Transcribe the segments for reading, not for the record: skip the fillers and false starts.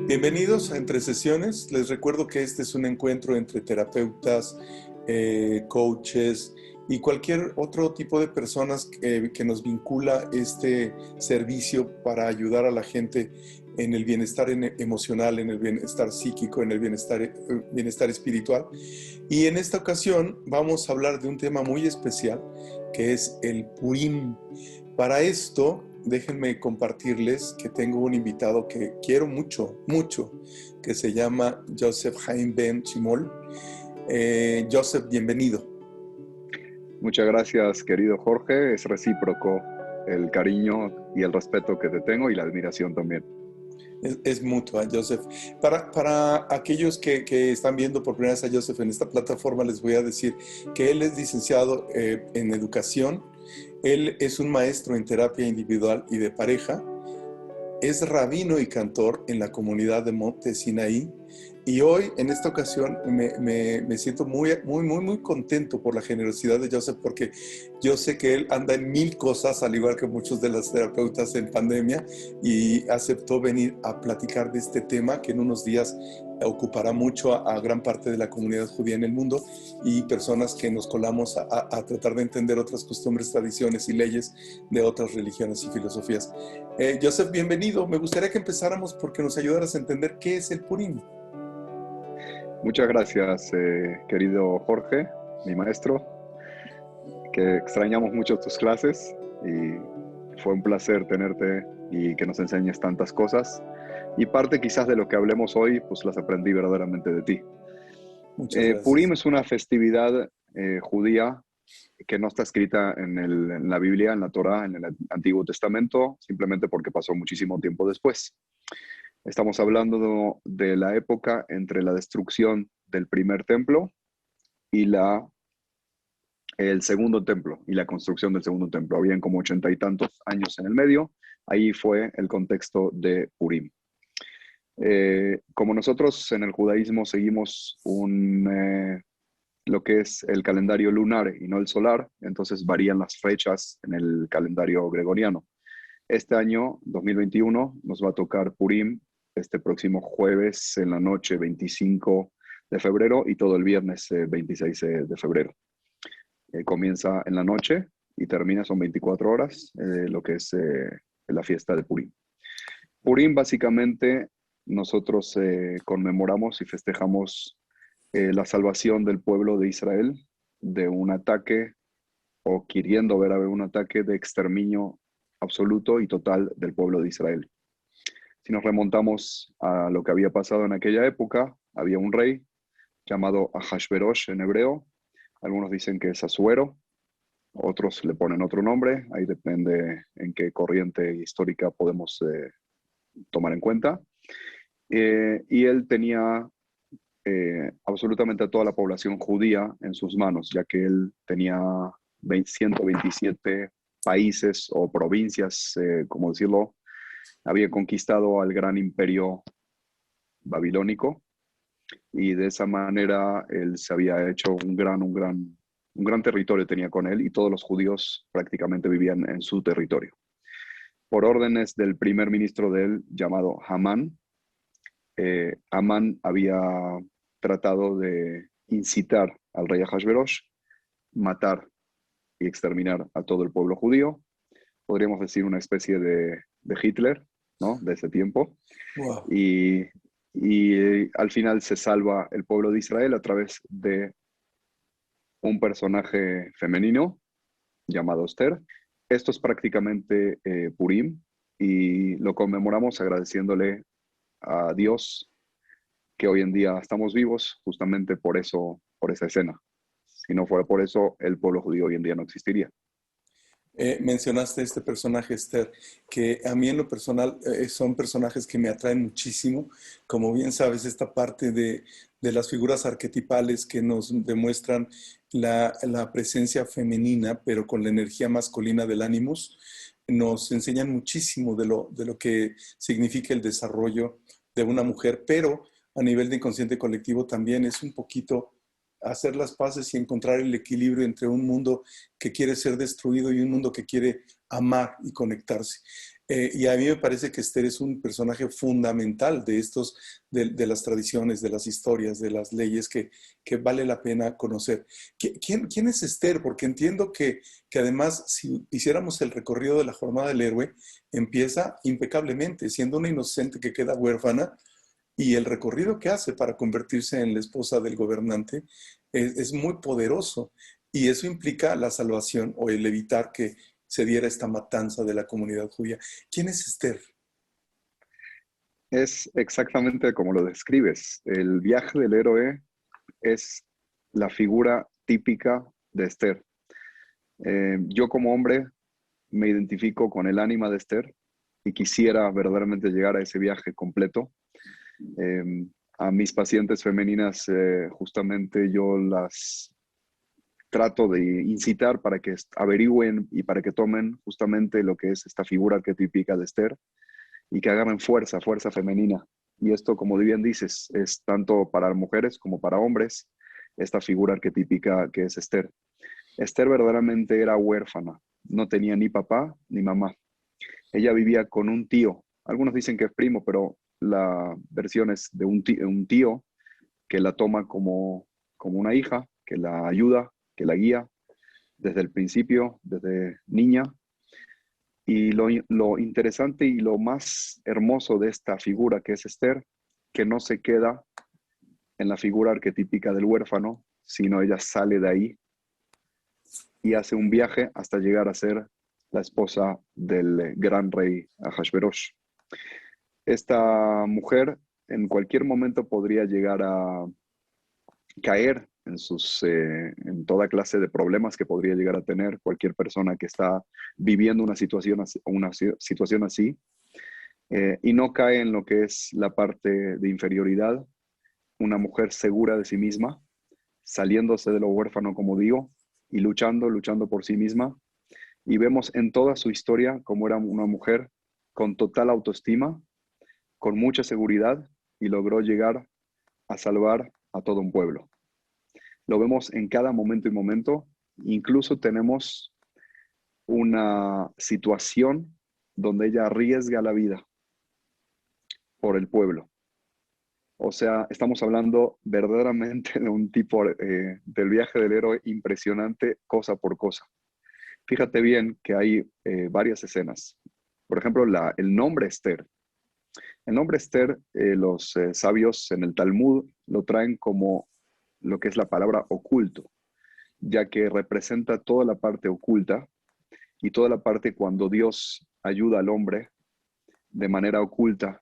Bienvenidos a Entre Sesiones. Les recuerdo que este es un encuentro entre terapeutas, coaches y cualquier otro tipo de personas que nos vincula este servicio para ayudar a la gente en el bienestar emocional, en el bienestar psíquico, en el bienestar espiritual. Y en esta ocasión vamos a hablar de un tema muy especial que es el Purim. Para esto, déjenme compartirles que tengo un invitado que quiero mucho, mucho, que se llama Joseph Haim Ben Shimol. Joseph, bienvenido. Muchas gracias, querido Jorge. Es recíproco el cariño y el respeto que te tengo y la admiración también. Es mutua, Joseph. Para aquellos que están viendo por primera vez a Joseph en esta plataforma, les voy a decir que él es licenciado en educación. Él es un maestro en terapia individual y de pareja. Es rabino y cantor en la comunidad de Monte Sinaí. Y hoy, en esta ocasión, me siento muy contento por la generosidad de Joseph, porque yo sé que él anda en mil cosas, al igual que muchos de las terapeutas en pandemia, y aceptó venir a platicar de este tema que en unos días ocupará mucho a gran parte de la comunidad judía en el mundo y personas que nos colamos a tratar de entender otras costumbres, tradiciones y leyes de otras religiones y filosofías. Joseph, bienvenido. Me gustaría que empezáramos porque nos ayudaras a entender qué es el Purim. Muchas gracias, querido Jorge, mi maestro, que extrañamos mucho tus clases y fue un placer tenerte y que nos enseñes tantas cosas. Y parte quizás de lo que hablemos hoy, pues las aprendí verdaderamente de ti. Muchas gracias. Purim es una festividad judía que no está escrita en la Biblia, en la Torá, en el Antiguo Testamento, simplemente porque pasó muchísimo tiempo después. Estamos hablando de la época entre la destrucción del primer templo y el segundo templo y la construcción del segundo templo. Habían como 80 y tantos años en el medio. Ahí fue el contexto de Purim. Como nosotros en el judaísmo seguimos lo que es el calendario lunar y no el solar, entonces varían las fechas en el calendario gregoriano. Este año, 2021, nos va a tocar Purim este próximo jueves en la noche 25 de febrero y todo el viernes 26 de febrero. Comienza en la noche y termina, son 24 horas, lo que es la fiesta de Purim. Purim, básicamente, nosotros conmemoramos y festejamos la salvación del pueblo de Israel de un ataque o queriendo ver un ataque de exterminio absoluto y total del pueblo de Israel. Si nos remontamos a lo que había pasado en aquella época, había un rey llamado Ahashverosh en hebreo. Algunos dicen que es Asuero, otros le ponen otro nombre, ahí depende en qué corriente histórica podemos tomar en cuenta. Y él tenía absolutamente a toda la población judía en sus manos, ya que él tenía 127 países o provincias, como decirlo, había conquistado al gran imperio babilónico y de esa manera él se había hecho un gran territorio tenía con él y todos los judíos prácticamente vivían en su territorio. Por órdenes del primer ministro de él llamado Hamán, Hamán había tratado de incitar al rey Ahasverosh, matar y exterminar a todo el pueblo judío. Podríamos decir una especie de Hitler, ¿no? De ese tiempo. Wow. Y al final se salva el pueblo de Israel a través de un personaje femenino llamado Esther. Esto es prácticamente Purim y lo conmemoramos agradeciéndole a Dios que hoy en día estamos vivos justamente por eso, por esa escena. Si no fuera por eso, el pueblo judío hoy en día no existiría. Mencionaste este personaje, Esther, que a mí en lo personal son personajes que me atraen muchísimo. Como bien sabes, esta parte de las figuras arquetipales que nos demuestran la presencia femenina, pero con la energía masculina del Animus, nos enseñan muchísimo de lo que significa el desarrollo de una mujer, pero a nivel de inconsciente colectivo también es un poquito hacer las paces y encontrar el equilibrio entre un mundo que quiere ser destruido y un mundo que quiere amar y conectarse. Y a mí me parece que Esther es un personaje fundamental de de las tradiciones, de las historias, de las leyes que vale la pena conocer. ¿Quién es Esther? Porque entiendo que además, si hiciéramos el recorrido de la jornada del héroe, empieza impecablemente, siendo una inocente que queda huérfana, y el recorrido que hace para convertirse en la esposa del gobernante es muy poderoso. Y eso implica la salvación o el evitar que se diera esta matanza de la comunidad judía. ¿Quién es Esther? Es exactamente como lo describes. El viaje del héroe es la figura típica de Esther. Yo como hombre me identifico con el ánima de Esther y quisiera verdaderamente llegar a ese viaje completo. A mis pacientes femeninas justamente yo las trato de incitar para que averigüen y para que tomen justamente lo que es esta figura arquetípica de Esther y que agarren fuerza femenina. Y esto, como bien dices, es tanto para mujeres como para hombres, esta figura arquetípica que es Esther. Esther verdaderamente era huérfana, no tenía ni papá ni mamá. Ella vivía con un tío. Algunos dicen que es primo, pero la versión es de un tío que la toma como una hija, que la ayuda, que la guía desde el principio, desde niña. Y lo interesante y lo más hermoso de esta figura que es Esther, que no se queda en la figura arquetípica del huérfano, sino ella sale de ahí y hace un viaje hasta llegar a ser la esposa del gran rey Ahasverosh. Esta mujer en cualquier momento podría llegar a caer en toda clase de problemas que podría llegar a tener cualquier persona que está viviendo una situación así, y no cae en lo que es la parte de inferioridad, una mujer segura de sí misma, saliéndose de lo huérfano, como digo, y luchando por sí misma. Y vemos en toda su historia cómo era una mujer con total autoestima, con mucha seguridad, y logró llegar a salvar a todo un pueblo. Lo vemos en cada momento y momento. Incluso tenemos una situación donde ella arriesga la vida por el pueblo. O sea, estamos hablando verdaderamente de un tipo del viaje del héroe impresionante, cosa por cosa. Fíjate bien que hay varias escenas. Por ejemplo, el nombre Esther. El nombre Esther, los sabios en el Talmud lo traen como lo que es la palabra oculto, ya que representa toda la parte oculta y toda la parte cuando Dios ayuda al hombre de manera oculta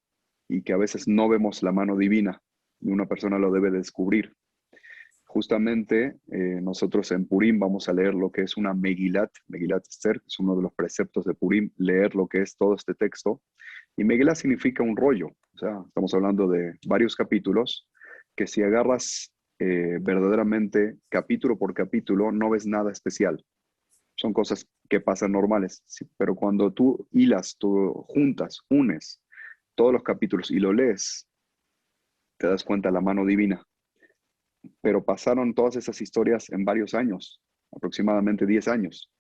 y que a veces no vemos la mano divina y una persona lo debe descubrir. Justamente nosotros en Purim vamos a leer lo que es una Megilat Esther, que es uno de los preceptos de Purim, leer lo que es todo este texto. Y Megilat significa un rollo, o sea, estamos hablando de varios capítulos, que si agarras verdaderamente capítulo por capítulo, no ves nada especial. Son cosas que pasan normales, sí, pero cuando tú hilas, tú juntas, unes todos los capítulos y lo lees, te das cuenta de la mano divina. Pero pasaron todas esas historias en varios años, aproximadamente 10 años,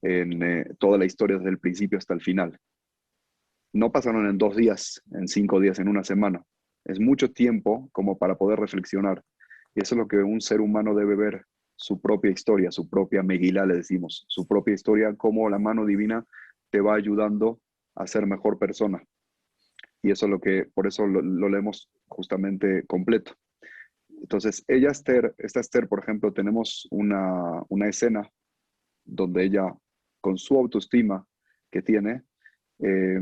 en toda la historia desde el principio hasta el final. No pasaron en 2 días, en 5 días, en una semana. Es mucho tiempo como para poder reflexionar. Y eso es lo que un ser humano debe ver, su propia historia, su propia Megilá, le decimos, su propia historia, cómo la mano divina te va ayudando a ser mejor persona. Y eso es lo que, por eso lo leemos justamente completo. Entonces, esta Esther, por ejemplo, tenemos una escena donde ella, con su autoestima que tiene, eh,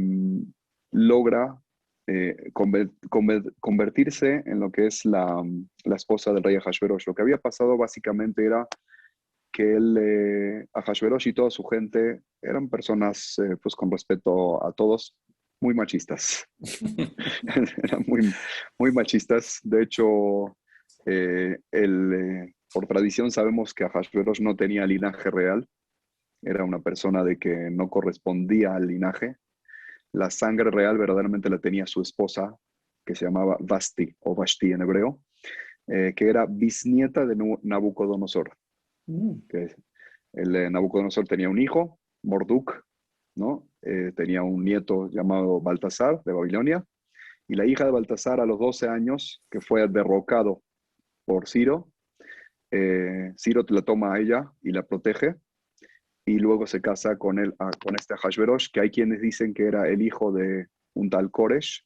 logra convertirse en lo que es la esposa del rey Ahasverosh. Lo que había pasado básicamente era que Ahasverosh y toda su gente eran personas, pues con respeto a todos, muy machistas. Eran muy machistas. De hecho, por tradición sabemos que Ahasverosh no tenía linaje real. Era una persona de que no correspondía al linaje. La sangre real verdaderamente la tenía su esposa, que se llamaba Vasti o Vashti en hebreo, que era bisnieta de Nabucodonosor. Que Nabucodonosor tenía un hijo, Morduk, ¿no? Tenía un nieto llamado Baltasar de Babilonia, y la hija de Baltasar a los 12 años, que fue derrocado por Ciro, Ciro la toma a ella y la protege, y luego se casa con él, con este Hashverosh, que hay quienes dicen que era el hijo de un tal Koresh,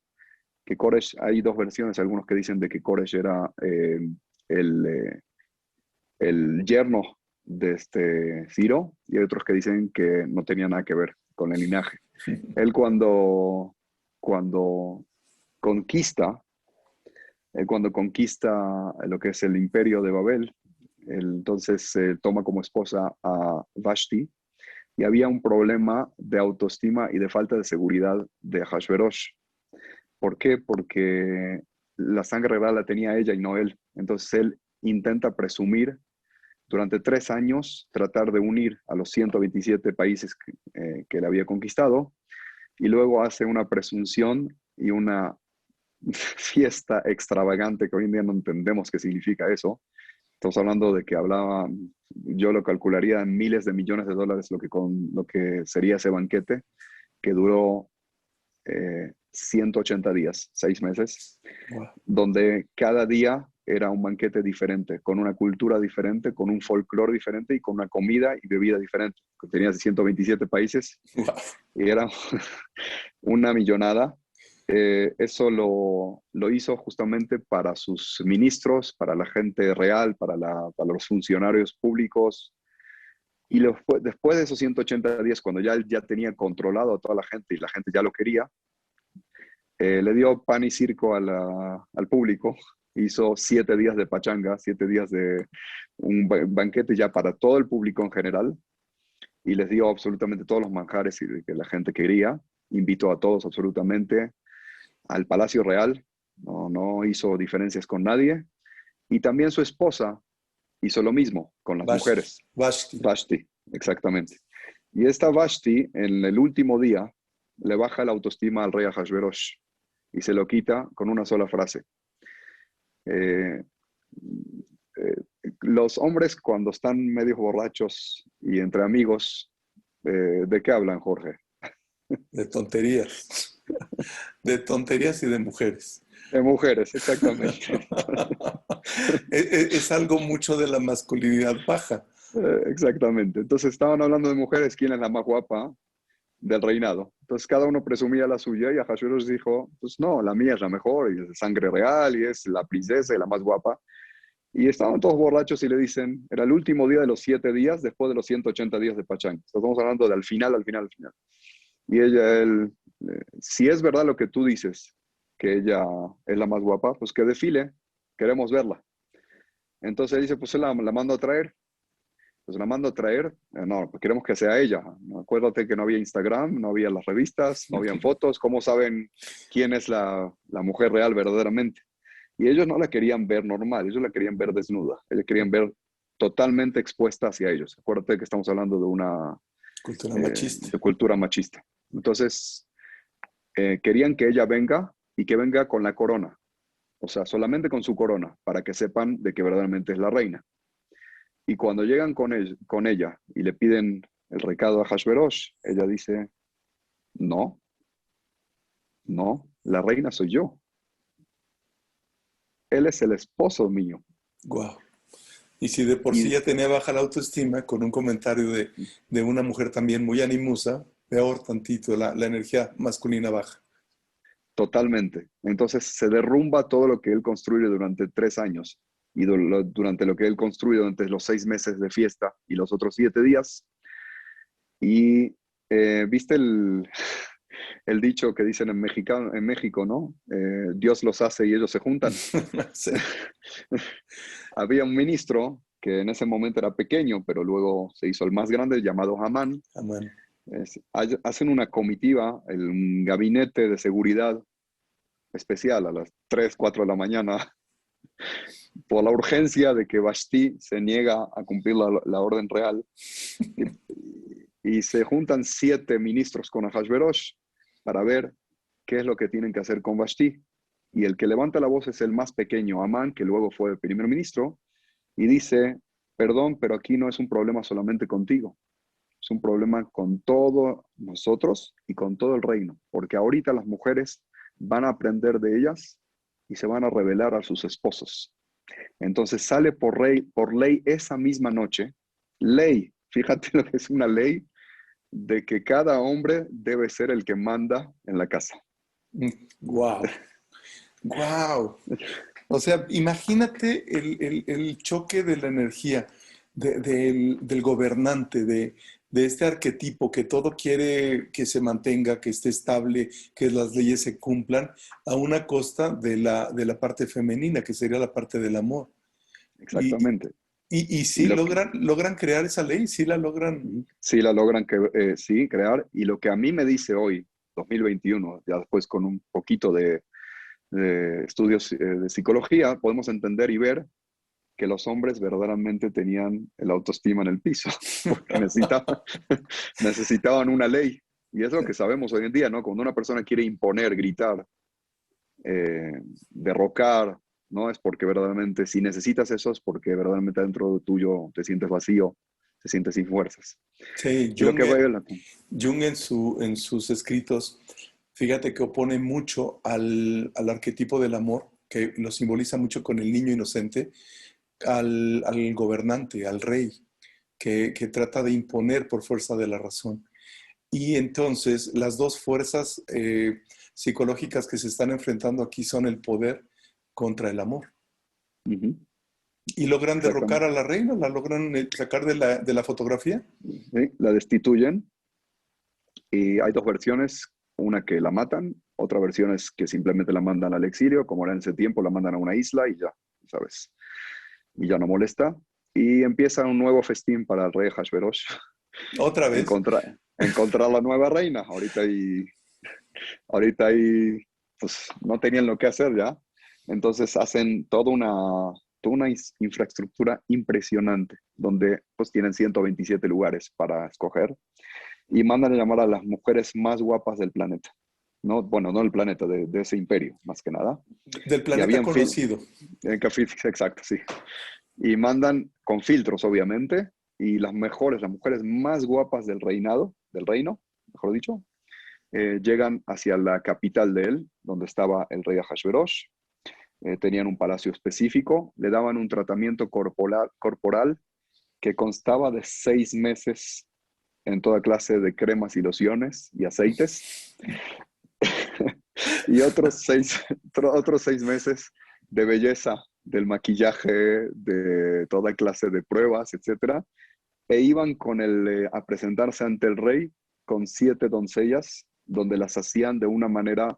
que Koresh, hay dos versiones, algunos que dicen de que Koresh era el, eh, el yerno de este Ciro, y hay otros que dicen que no tenía nada que ver con el linaje. Él cuando conquista, cuando conquista lo que es el imperio de Babel, él entonces toma como esposa a Vashti, y había un problema de autoestima y de falta de seguridad de Hashverosh. ¿Por qué? Porque la sangre real la tenía ella y no él. Entonces él intenta presumir durante 3 años, tratar de unir a los 127 países que él había conquistado, y luego hace una presunción y una fiesta extravagante que hoy en día no entendemos qué significa eso. Estamos hablando de que hablaba, yo lo calcularía en miles de millones de dólares lo que sería ese banquete, que duró 180 días, 6 meses, Wow. donde cada día era un banquete diferente, con una cultura diferente, con un folclore diferente y con una comida y bebida diferente. Tenías 127 países Wow. y era una millonada. Eso lo hizo justamente para sus ministros, para la gente real, para los funcionarios públicos. Y después de esos 180 días, cuando ya tenía controlado a toda la gente y la gente ya lo quería, le dio pan y circo al público. Hizo 7 días de pachanga, 7 días de un banquete ya para todo el público en general, y les dio absolutamente todos los manjares que la gente quería. Invitó a todos absolutamente al Palacio Real, no hizo diferencias con nadie. Y también su esposa hizo lo mismo con las mujeres. Vashti. Vashti, exactamente. Y esta Vashti, en el último día, le baja la autoestima al rey Ahasverosh y se lo quita con una sola frase. Eh, eh, los hombres, cuando están medio borrachos y entre amigos, ¿de qué hablan, Jorge? De tonterías. De tonterías y de mujeres. De mujeres, exactamente. Es algo mucho de la masculinidad baja. Exactamente. Entonces estaban hablando de mujeres, quién es la más guapa del reinado. Entonces cada uno presumía la suya, y Ahasuerus dijo, pues no, la mía es la mejor, y es de sangre real, y es la princesa y la más guapa. Y estaban todos borrachos y le dicen, era el último día de los 7 días, después de los 180 días de Pachang. Estamos hablando de al final, al final, al final. Y si es verdad lo que tú dices, que ella es la más guapa, pues que desfile, queremos verla. Entonces dice, pues la mando a traer. Pues la mando a traer, no, pues queremos que sea ella. Acuérdate que no había Instagram, no había las revistas, no habían fotos. ¿Cómo saben quién es la mujer real verdaderamente? Y ellos no la querían ver normal, ellos la querían ver desnuda. Ellos querían ver totalmente expuesta hacia ellos. Acuérdate que estamos hablando de una Cultura machista. de cultura machista. Entonces, querían que ella venga, y que venga con la corona. O sea, solamente con su corona, para que sepan de que verdaderamente es la reina. Y cuando llegan con ella y le piden el recado a Hashverosh, ella dice, no, no, la reina soy yo. Él es el esposo mío. Wow. Y si de por sí Y ya tenía baja la autoestima, con un comentario de una mujer también muy animosa, peor tantito, la energía masculina baja. totalmente. Entonces se derrumba todo lo que él construye durante 3 años. Y durante lo que él construye durante los 6 meses de fiesta y los otros 7 días. Y viste el dicho que dicen en México, ¿no? Dios los hace y ellos se juntan. Sí. Había un ministro que en ese momento era pequeño, pero luego se hizo el más grande, llamado Hamán. Amén. Hacen una comitiva, un gabinete de seguridad especial a las 3, 4 de la mañana, por la urgencia de que Vashti se niega a cumplir la orden real. Y se juntan 7 ministros con Ahasverosh para ver qué es lo que tienen que hacer con Vashti. Y el que levanta la voz es el más pequeño, Amán, que luego fue el primer ministro, y dice, perdón, pero aquí no es un problema solamente contigo. es un problema con todos nosotros y con todo el reino, porque ahorita las mujeres van a aprender de ellas y se van a revelar a sus esposos. Entonces sale por ley esa misma noche, ley, fíjate lo que es una ley, de que cada hombre debe ser el que manda en la casa. Wow, wow. O sea, imagínate el choque de la energía del gobernante, de este arquetipo que todo quiere que se mantenga, que esté estable, que las leyes se cumplan, a una costa de la parte femenina, que sería la parte del amor. Y, Exactamente. y Y sí, lo que, logran crear esa ley, sí la logran. sí la logran sí, crear. Y lo que a mí me dice hoy, 2021, ya después con un poquito de estudios de psicología, podemos entender y ver que los hombres verdaderamente tenían el autoestima en el piso, porque necesitaban una ley. Y es lo que sabemos hoy en día, ¿no? Cuando una persona quiere imponer, gritar, derrocar, ¿no? Es porque verdaderamente, si necesitas eso, es porque verdaderamente dentro de tuyo te sientes vacío, te sientes sin fuerzas. Sí, Y lo que veo, Jung en sus escritos, fíjate que opone mucho al arquetipo del amor, que lo simboliza mucho con el niño inocente, al gobernante, al rey, que trata de imponer por fuerza de la razón. Y entonces las dos fuerzas psicológicas que se están enfrentando aquí son el poder contra el amor. uh-huh, Y logran derrocar exactamente, a la reina, la logran sacar de la fotografía. ¿sí? La destituyen y hay dos versiones, una que la matan, otra versión es que simplemente la mandan al exilio, como era en ese tiempo, la mandan a una isla y ya, ¿sabes? Y ya no molesta. Y empieza un nuevo festín para el rey Hashverosh, Otra vez. encontrar la nueva reina. Ahorita pues no tenían lo que hacer ya. Entonces hacen toda una infraestructura impresionante, donde pues tienen 127 lugares para escoger y mandan a llamar a las mujeres más guapas del planeta. No, bueno, no del planeta, de ese imperio, más que nada. Del Y planeta habían conocido. exacto, sí. Y mandan con filtros, obviamente, y las mujeres más guapas del reino, mejor dicho, llegan hacia la capital de él, donde estaba el rey Ahasverosh. Tenían un palacio específico, le daban un tratamiento corporal que constaba de 6 meses en toda clase de cremas y lociones y aceites, y otros 6 meses de belleza, del maquillaje, de toda clase de pruebas, etcétera, e iban a presentarse ante el rey con 7 doncellas, donde las hacían de una manera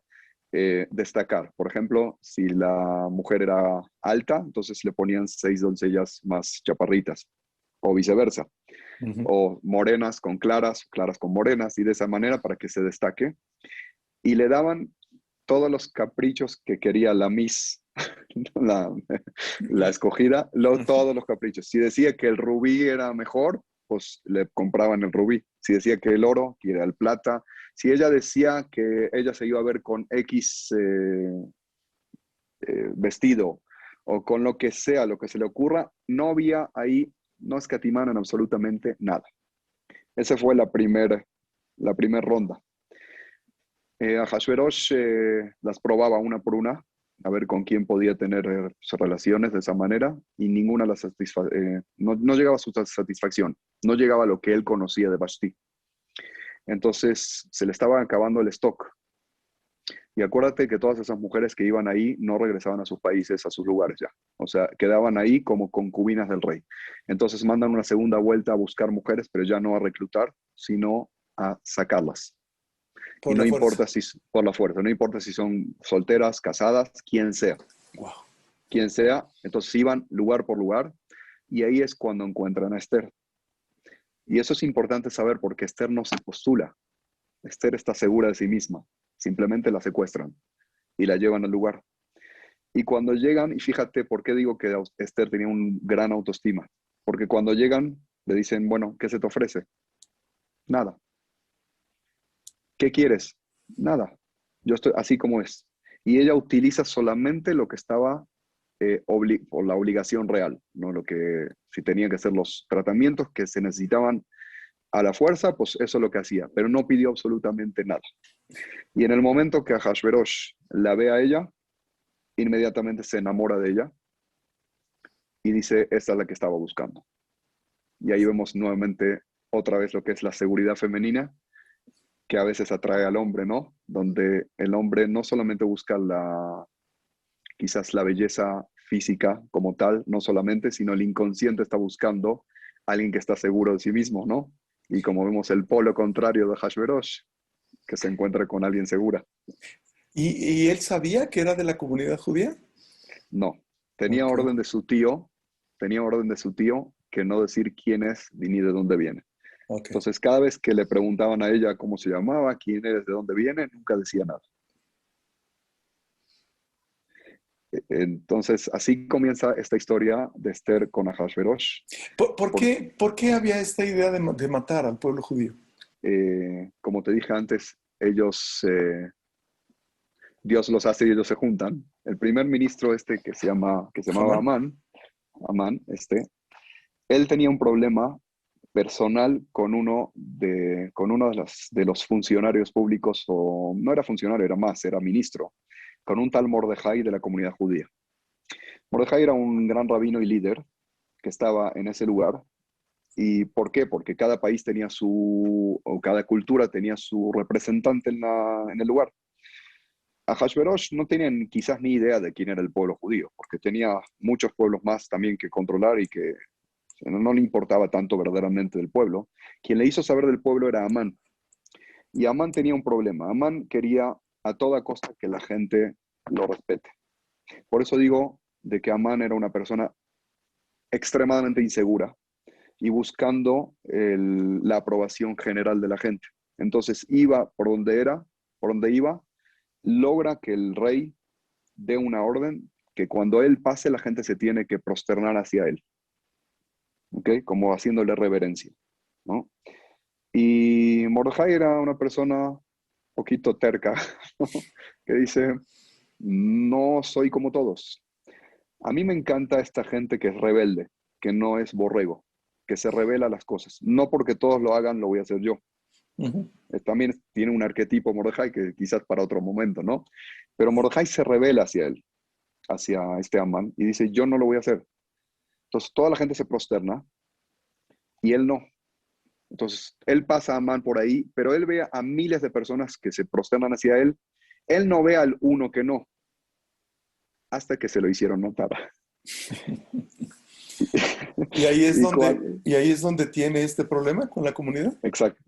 destacar. Por ejemplo, si la mujer era alta, entonces le ponían 6 doncellas más chaparritas, o viceversa, Ujú. o morenas con claras, claras con morenas, y de esa manera para que se destaque. Y le daban todos los caprichos que quería la Miss, la, la escogida, todos los caprichos. Si decía que el rubí era mejor, pues le compraban el rubí. Si decía que el oro, que era el plata. Si ella decía que ella se iba a ver con X vestido o con lo que sea, lo que se le ocurra, no había ahí, no escatimaron absolutamente nada. Esa fue la primer ronda. Ahasverosh las probaba una por una, a ver con quién podía tener relaciones de esa manera, y ninguna no llegaba a su satisfacción, no llegaba a lo que él conocía de Vashti. Entonces se le estaba acabando el stock. Y acuérdate que todas esas mujeres que iban ahí no regresaban a sus países, a sus lugares ya. O sea, quedaban ahí como concubinas del rey. Entonces mandan una segunda vuelta a buscar mujeres, pero ya no a reclutar, sino a sacarlas. Y Por no la fuerza. importa si por la fuerza, no importa si son solteras, casadas, Wow. quien sea, entonces iban lugar por lugar y ahí es cuando encuentran a Esther. Y eso es importante saber porque Esther no se postula, Esther está segura de sí misma, simplemente la secuestran y la llevan al lugar. Y cuando llegan, y fíjate por qué digo que Esther tenía un gran autoestima, porque cuando llegan le dicen, bueno, ¿qué se te ofrece? Nada. ¿Qué quieres? Nada. Yo estoy así como es. Y ella utiliza solamente lo que estaba por la obligación real, ¿no? Si tenían que hacer los tratamientos que se necesitaban a la fuerza, pues eso es lo que hacía, pero no pidió absolutamente nada. Y en el momento que Ahashverosh la ve a ella, inmediatamente se enamora de ella y dice, esta es la que estaba buscando. Y ahí vemos nuevamente otra vez lo que es la seguridad femenina, que a veces atrae al hombre, ¿no? Donde el hombre no solamente busca quizás la belleza física como tal, no solamente, sino el inconsciente está buscando a alguien que está seguro de sí mismo, ¿no? Y como vemos el polo contrario de Hashverosh, que se encuentra con alguien segura. ¿Y él sabía que era de la comunidad judía? No, Ok, tenía orden de su tío que no decir quién es ni de dónde viene. ok. Entonces, cada vez que le preguntaban a ella cómo se llamaba, quién eres, de dónde viene, nunca decía nada. Entonces, así comienza esta historia de Esther con Ahashverosh. ¿Por qué había esta idea de matar al pueblo judío? Como te dije antes, Dios los hace y ellos se juntan. El primer ministro que se llamaba Hamán. Amán, él tenía un problema personal con uno de los funcionarios públicos, o no era funcionario, era ministro, con un tal Mordejai de la comunidad judía. Mordejai era un gran rabino y líder que estaba en ese lugar. ¿Y por qué? Porque cada país tenía o cada cultura tenía su representante en el lugar. Ahashverosh no tenían quizás ni idea de quién era el pueblo judío, porque tenía muchos pueblos más también que controlar y que no le importaba tanto verdaderamente del pueblo. Quien le hizo saber del pueblo era Amán. Y Amán tenía un problema. Amán quería a toda costa que la gente lo respete. Por eso digo de que Amán era una persona extremadamente insegura y buscando la aprobación general de la gente. Entonces iba por donde iba, logra que el rey dé una orden que cuando él pase la gente se tiene que prosternar hacia él, ¿ok? Como haciéndole reverencia, ¿no? Y Mordejai era una persona un poquito terca, ¿no? Que dice, no soy como todos. A mí me encanta esta gente que es rebelde, que no es borrego, que se revela a las cosas. No porque todos lo hagan, lo voy a hacer yo. Ujú. También tiene un arquetipo Mordejai que quizás para otro momento, ¿no? Pero Mordejai se revela hacia él, hacia este Amán, y dice, yo no lo voy a hacer. Entonces toda la gente se prosterna y él no. Entonces él pasa a Amán por ahí, pero él ve a miles de personas que se prosternan hacia él. Él no ve al uno que no, hasta que se lo hicieron notar. Y ahí es Y donde, y ahí es donde tiene este problema con la comunidad.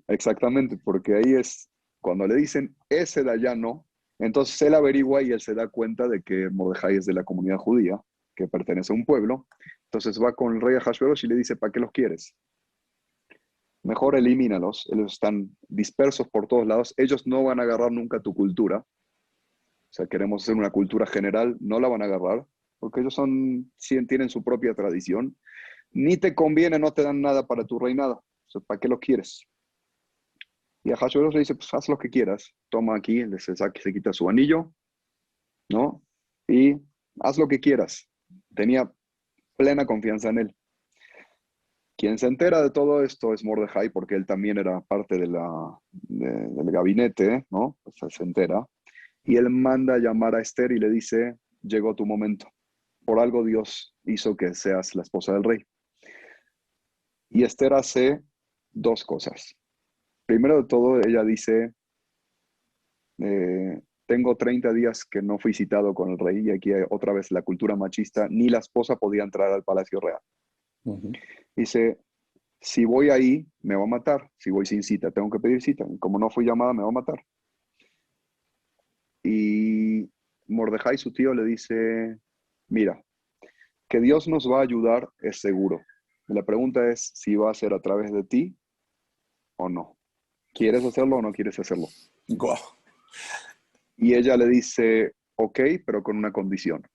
exactamente, porque ahí es cuando le dicen, ese de allá no, entonces él averigua y él se da cuenta de que Mordejai es de la comunidad judía, que pertenece a un pueblo. Entonces va con el rey Ahashverosh y le dice, ¿para qué los quieres? Mejor elimínalos, ellos están dispersos por todos lados, ellos no van a agarrar nunca tu cultura, o sea, queremos hacer una cultura general, no la van a agarrar, porque ellos tienen su propia tradición, ni te conviene, no te dan nada para tu reinado, o sea, ¿para qué lo quieres? Y a Hashverosh le dice, pues haz lo que quieras, toma aquí, se quita su anillo, ¿no? Y haz lo que quieras. Tenía plena confianza en él. Quien se entera de todo esto es Mordejai, porque él también era parte del gabinete, ¿no? O sea, se entera. Y él manda a llamar a Esther y le dice, llegó tu momento. Por algo Dios hizo que seas la esposa del rey. Y Esther hace dos cosas. Primero de todo, ella dice, tengo 30 días que no fui citado con el rey y aquí hay otra vez la cultura machista, ni la esposa podía entrar al palacio real. Ujú. Dice, si voy ahí, me va a matar. Si voy sin cita, tengo que pedir cita. Como no fui llamada, me va a matar. Y Mordejai, su tío, le dice, mira, que Dios nos va a ayudar es seguro. La pregunta es si va a ser a través de ti o no. ¿Quieres hacerlo o no quieres hacerlo? Guau. Y ella le dice, ok, pero con una condición.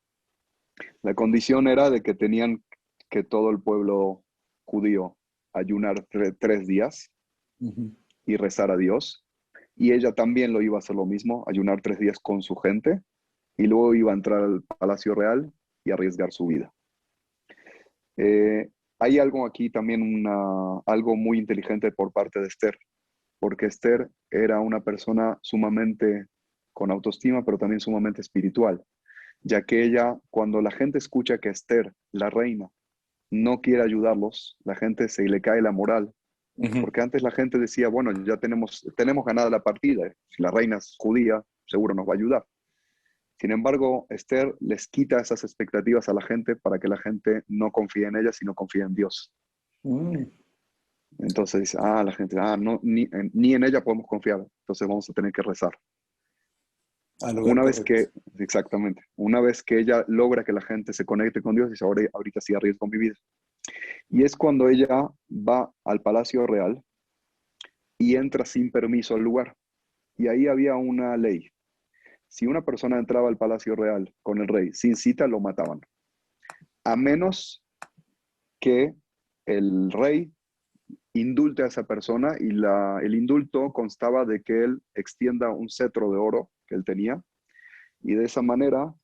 La condición era de que tenían que todo el pueblo judío ayunar 3 días Ujú. y rezar a Dios. Y ella también lo iba a hacer lo mismo, ayunar 3 días con su gente. Y luego iba a entrar al Palacio Real y arriesgar su vida. hay algo aquí también, algo muy inteligente por parte de Esther, porque Esther era una persona sumamente con autoestima, pero también sumamente espiritual, ya que ella, cuando la gente escucha que Esther, la reina, no quiere ayudarlos, la gente se le cae la moral, Ujú. porque antes la gente decía, bueno, ya tenemos ganada la partida, si la reina es judía, seguro nos va a ayudar. Sin embargo, Esther les quita esas expectativas a la gente para que la gente no confíe en ella, sino confíe en Dios. Mm, Entonces dice, la gente, no, ni en ella podemos confiar, entonces vamos a tener que rezar. al lugar Una vez correcto. que, exactamente, una vez que ella logra que la gente se conecte con Dios, dice, ahorita sí arriesgo mi vida. Y es cuando ella va al Palacio Real y entra sin permiso al lugar. Y ahí había una ley. Si una persona entraba al Palacio Real con el rey sin cita, lo mataban. A menos que el rey indulte a esa persona y el indulto constaba de que él extienda un cetro de oro que él tenía y de esa manera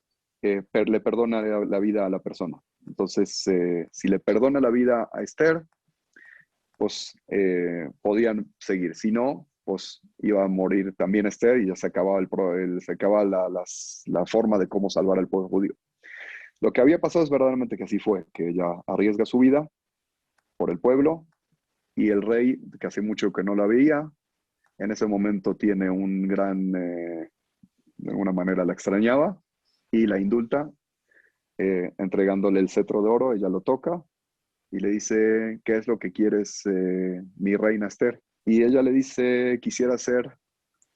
le perdona la vida a la persona. Entonces, si le perdona la vida a Esther, pues podían seguir. Si no, pues iba a morir también Esther y ya se acababa, se acababa la forma de cómo salvar al pueblo judío. Lo que había pasado es verdaderamente que así fue, que ella arriesga su vida por el pueblo y el rey, que hace mucho que no la veía, en ese momento tiene un gran, de alguna manera la extrañaba y la indulta, entregándole el cetro de oro, ella lo toca y le dice, ¿qué es lo que quieres, mi reina Esther? Y ella le dice, quisiera hacer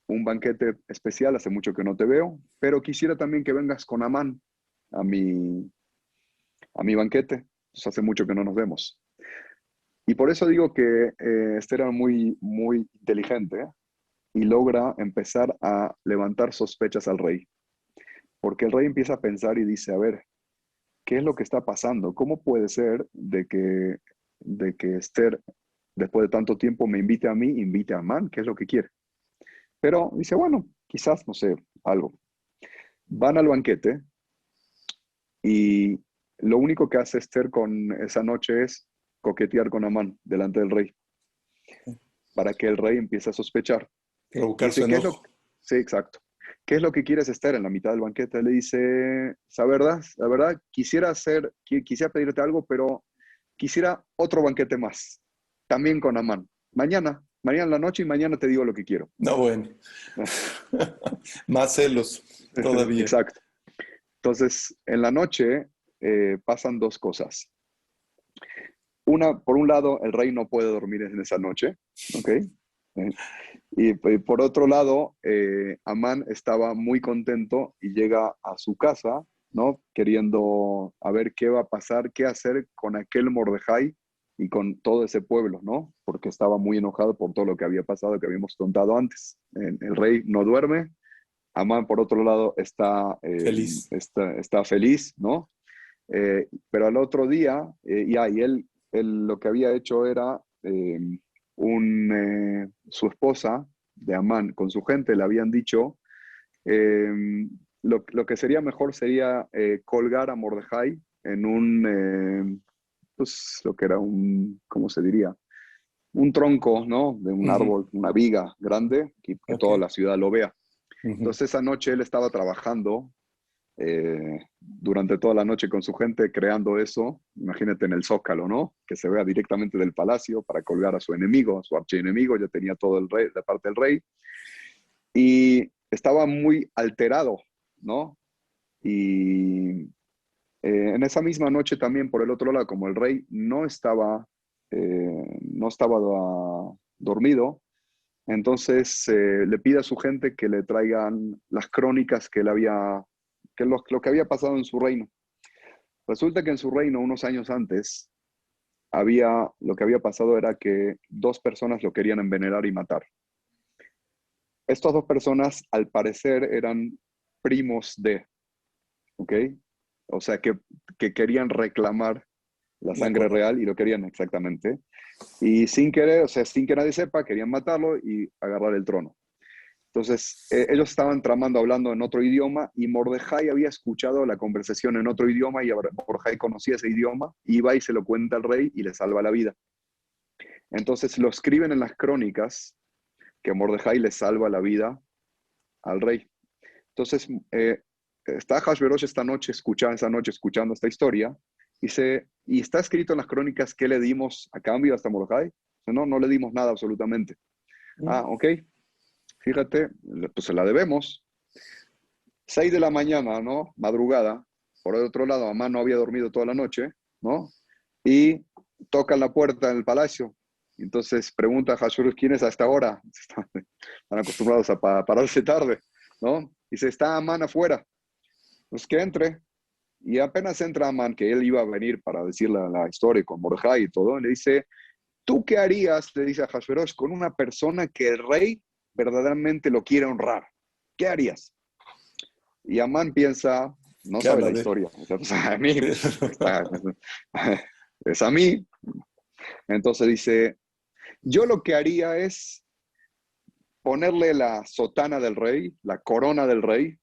un banquete especial, hace mucho que no te veo, pero quisiera también que vengas con Amán a mi banquete, pues hace mucho que no nos vemos. Y por eso digo que Esther era muy, muy inteligente, ¿eh? Y logra empezar a levantar sospechas al rey, porque el rey empieza a pensar y dice, a ver, ¿qué es lo que está pasando? ¿Cómo puede ser de que Esther, después de tanto tiempo, me invite a mí, invite a Amán? ¿Qué es lo que quiere? Pero dice, bueno, quizás, no sé, algo. Van al banquete y lo único que hace Esther con esa noche es coquetear con Amán delante del rey, para que el rey empiece a sospechar. Y Provocar su dice, ¿qué es lo enojo. Sí, exacto. ¿Qué es lo que quieres Esther en la mitad del banquete? Le dice, la verdad, quisiera pedirte algo, pero quisiera otro banquete más, también con Amán. Mañana en la noche y mañana te digo lo que quiero. No, bueno. Más celos todavía. Exacto. Entonces, en la noche pasan dos cosas. Por un lado, el rey no puede dormir en esa noche, ¿ok? Y por otro lado, Amán estaba muy contento y llega a su casa, ¿no? Queriendo a ver qué va a pasar, qué hacer con aquel Mordejai y con todo ese pueblo, ¿no? Porque estaba muy enojado por todo lo que había pasado, que habíamos contado antes. El rey no duerme, Amán, por otro lado, Feliz. está feliz, ¿no? Pero al otro día, él lo que había hecho era, su esposa de Amán con su gente le habían dicho, eh, lo que sería mejor sería colgar a Mordejai en pues lo que era ¿cómo se diría? Un tronco, ¿no? De un Ujú. árbol, una viga grande, que Ok. toda la ciudad lo vea. Ujú. Entonces esa noche él estaba trabajando durante toda la noche con su gente creando eso, imagínate en el Zócalo, ¿no? Que se vea directamente del palacio para colgar a su enemigo, a su archienemigo, ya tenía todo el rey, de parte del rey, y estaba muy alterado, ¿no? Y en esa misma noche también, por el otro lado, como el rey no estaba dormido, entonces le pide a su gente que le traigan las crónicas que lo que había pasado en su reino. Resulta que en su reino, unos años antes, lo que había pasado era que dos personas lo querían envenenar y matar. Estas dos personas, al parecer, eran primos ¿ok? O sea, que querían reclamar la De sangre acuerdo. real y lo querían exactamente. Y sin querer, o sea, sin que nadie sepa, querían matarlo y agarrar el trono. Entonces, ellos estaban tramando, hablando en otro idioma, y Mordejai había escuchado la conversación en otro idioma, y Mordejai conocía ese idioma, y va y se lo cuenta al rey y le salva la vida. Entonces lo escriben en las crónicas que Mordejai le salva la vida al rey. Entonces, está Hashverosh esa noche escuchando esta historia, y está escrito en las crónicas qué le dimos a cambio hasta Mordejai. No, no le dimos nada absolutamente. Ah, ok, fíjate, pues se la debemos. 6 de la mañana, ¿no? Madrugada. Por el otro lado, Amán no había dormido toda la noche, ¿no? Y tocan la puerta en el palacio. Entonces pregunta a Hashverosh, ¿quién es a esta hora? Están acostumbrados a pararse tarde, ¿no? Dice, está Amán afuera. Pues que entre. Y apenas entra Amán, que él iba a venir para decir la historia con Mordejai y todo, le dice, ¿tú qué harías? Le dice a Hashverosh, con una persona que el rey verdaderamente lo quiere honrar. ¿Qué harías? Y Amán piensa, no ¿Qué sabe la habla de? historia. O sea, pues, a mí, es a mí. Entonces dice, yo lo que haría es ponerle la sotana del rey, la corona del rey,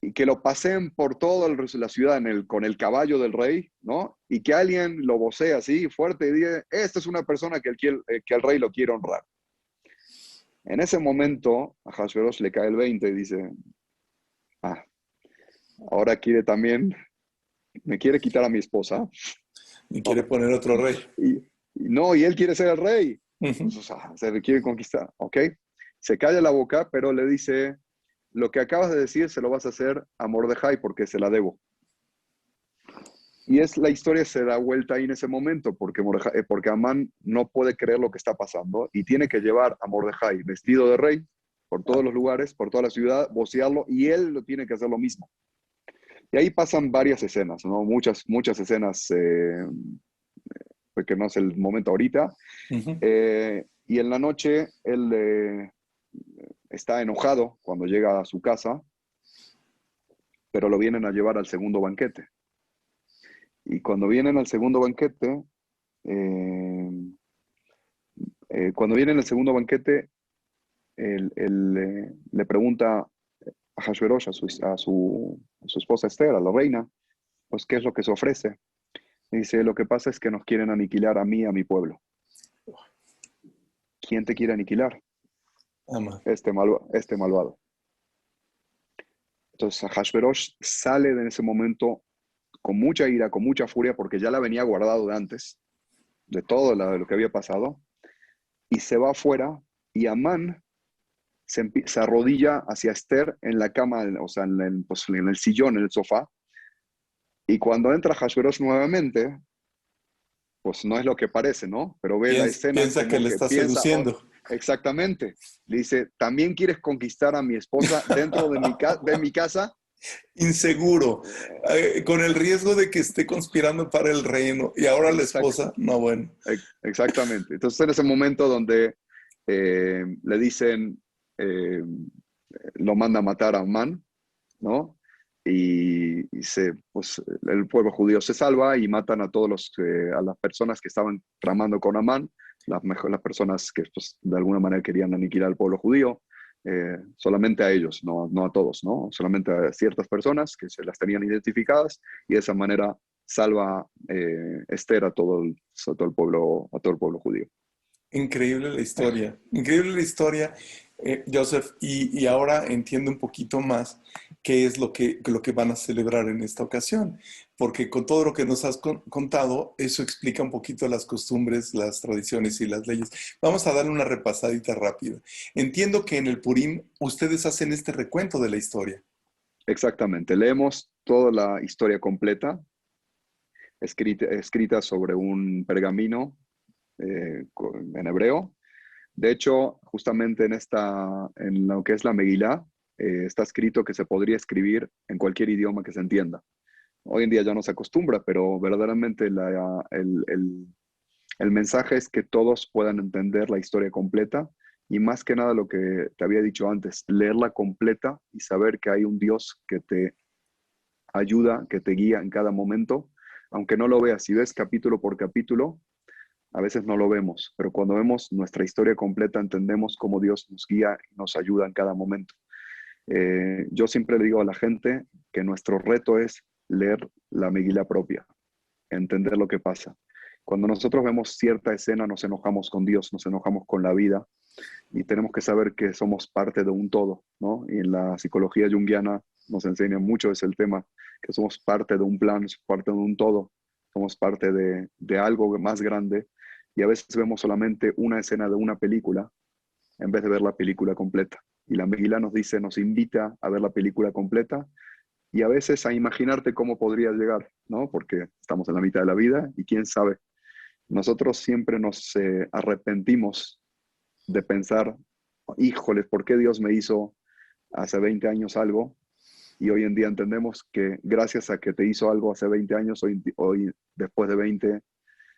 y que lo paseen por toda la ciudad con el caballo del rey, ¿no? Y que alguien lo vocee así fuerte y diga, esta es una persona que el rey lo quiere honrar. En ese momento a Hashverosh le cae el 20 y dice, ah, ahora me quiere quitar a mi esposa, Y quiere ¿no? poner otro rey. No, y él quiere ser el rey. Pues, o sea, se le quiere conquistar, ¿ok? Se calla la boca, pero le dice, lo que acabas de decir se lo vas a hacer a Mordejai porque se la debo. Y la historia se da vuelta ahí en ese momento, porque Amán no puede creer lo que está pasando y tiene que llevar a Mordejai vestido de rey por todos Ah, los lugares, por toda la ciudad, vocearlo, y él lo tiene que hacer lo mismo. Y ahí pasan varias escenas, ¿no? Muchas escenas, porque no es el momento ahorita. ujú. Y en la noche él está enojado cuando llega a su casa, pero lo vienen a llevar al segundo banquete. Y cuando vienen al segundo banquete, eh, le pregunta a Hashverosh, a su esposa Esther, a la reina, pues, ¿qué es lo que se ofrece? Y dice, lo que pasa es que nos quieren aniquilar a mí y a mi pueblo. ¿Quién te quiere aniquilar? Ama. Este malvado. Entonces Hashverosh sale de ese momento con mucha ira, con mucha furia, porque ya la venía guardado de antes, de todo lo que había pasado, y se va afuera, y Amán se arrodilla hacia Esther en la cama, o sea, en el sillón, en el sofá, y cuando entra Hashverosh nuevamente, pues no es lo que parece, ¿no? Pero ve la escena Piensa que como le que está piensa, oh, seduciendo. exactamente. Le dice, ¿también quieres conquistar a mi esposa dentro de mi casa? Inseguro, con el riesgo de que esté conspirando para el reino. Y ahora la Exact, esposa, no, bueno. exactamente. Entonces en ese momento donde le dicen, eh, lo manda a matar a Amán, ¿no? Pues, el pueblo judío se salva y matan a a las personas que estaban tramando con Amán, las personas que pues, de alguna manera querían aniquilar al pueblo judío, solamente a ellos, no a todos, ¿no? Solamente a ciertas personas que se las tenían identificadas, y de esa manera salva Esther a todo el pueblo judío. Increíble la historia, Joseph, y ahora entiendo un poquito más qué es lo que van a celebrar en esta ocasión, porque con todo lo que nos has contado, eso explica un poquito las costumbres, las tradiciones y las leyes. Vamos a darle una repasadita rápida. Entiendo que en el Purim ustedes hacen este recuento de la historia. Exactamente, leemos toda la historia completa, escrita sobre un pergamino en hebreo. De hecho, justamente en lo que es la Megilá, está escrito que se podría escribir en cualquier idioma que se entienda. Hoy en día ya no se acostumbra, pero verdaderamente el mensaje es que todos puedan entender la historia completa, y más que nada lo que te había dicho antes, leerla completa y saber que hay un Dios que te ayuda, que te guía en cada momento, aunque no lo veas. Si ves capítulo por capítulo, a veces no lo vemos, pero cuando vemos nuestra historia completa entendemos cómo Dios nos guía y nos ayuda en cada momento. Yo siempre le digo a la gente que nuestro reto es leer la Megilá propia, entender lo que pasa. Cuando nosotros vemos cierta escena nos enojamos con Dios, nos enojamos con la vida y tenemos que saber que somos parte de un todo, ¿no? Y en la psicología junguiana nos enseña mucho ese el tema, que somos parte de un plan, parte de un todo, somos parte de algo más grande y a veces vemos solamente una escena de una película en vez de ver la película completa. Y la Megilá nos dice, nos invita a ver la película completa y a veces a imaginarte cómo podría llegar, ¿no? Porque estamos en la mitad de la vida y quién sabe. Nosotros siempre nos arrepentimos de pensar, híjole, ¿por qué Dios me hizo hace 20 años algo? Y hoy en día entendemos que gracias a que te hizo algo hace 20 años, hoy después de 20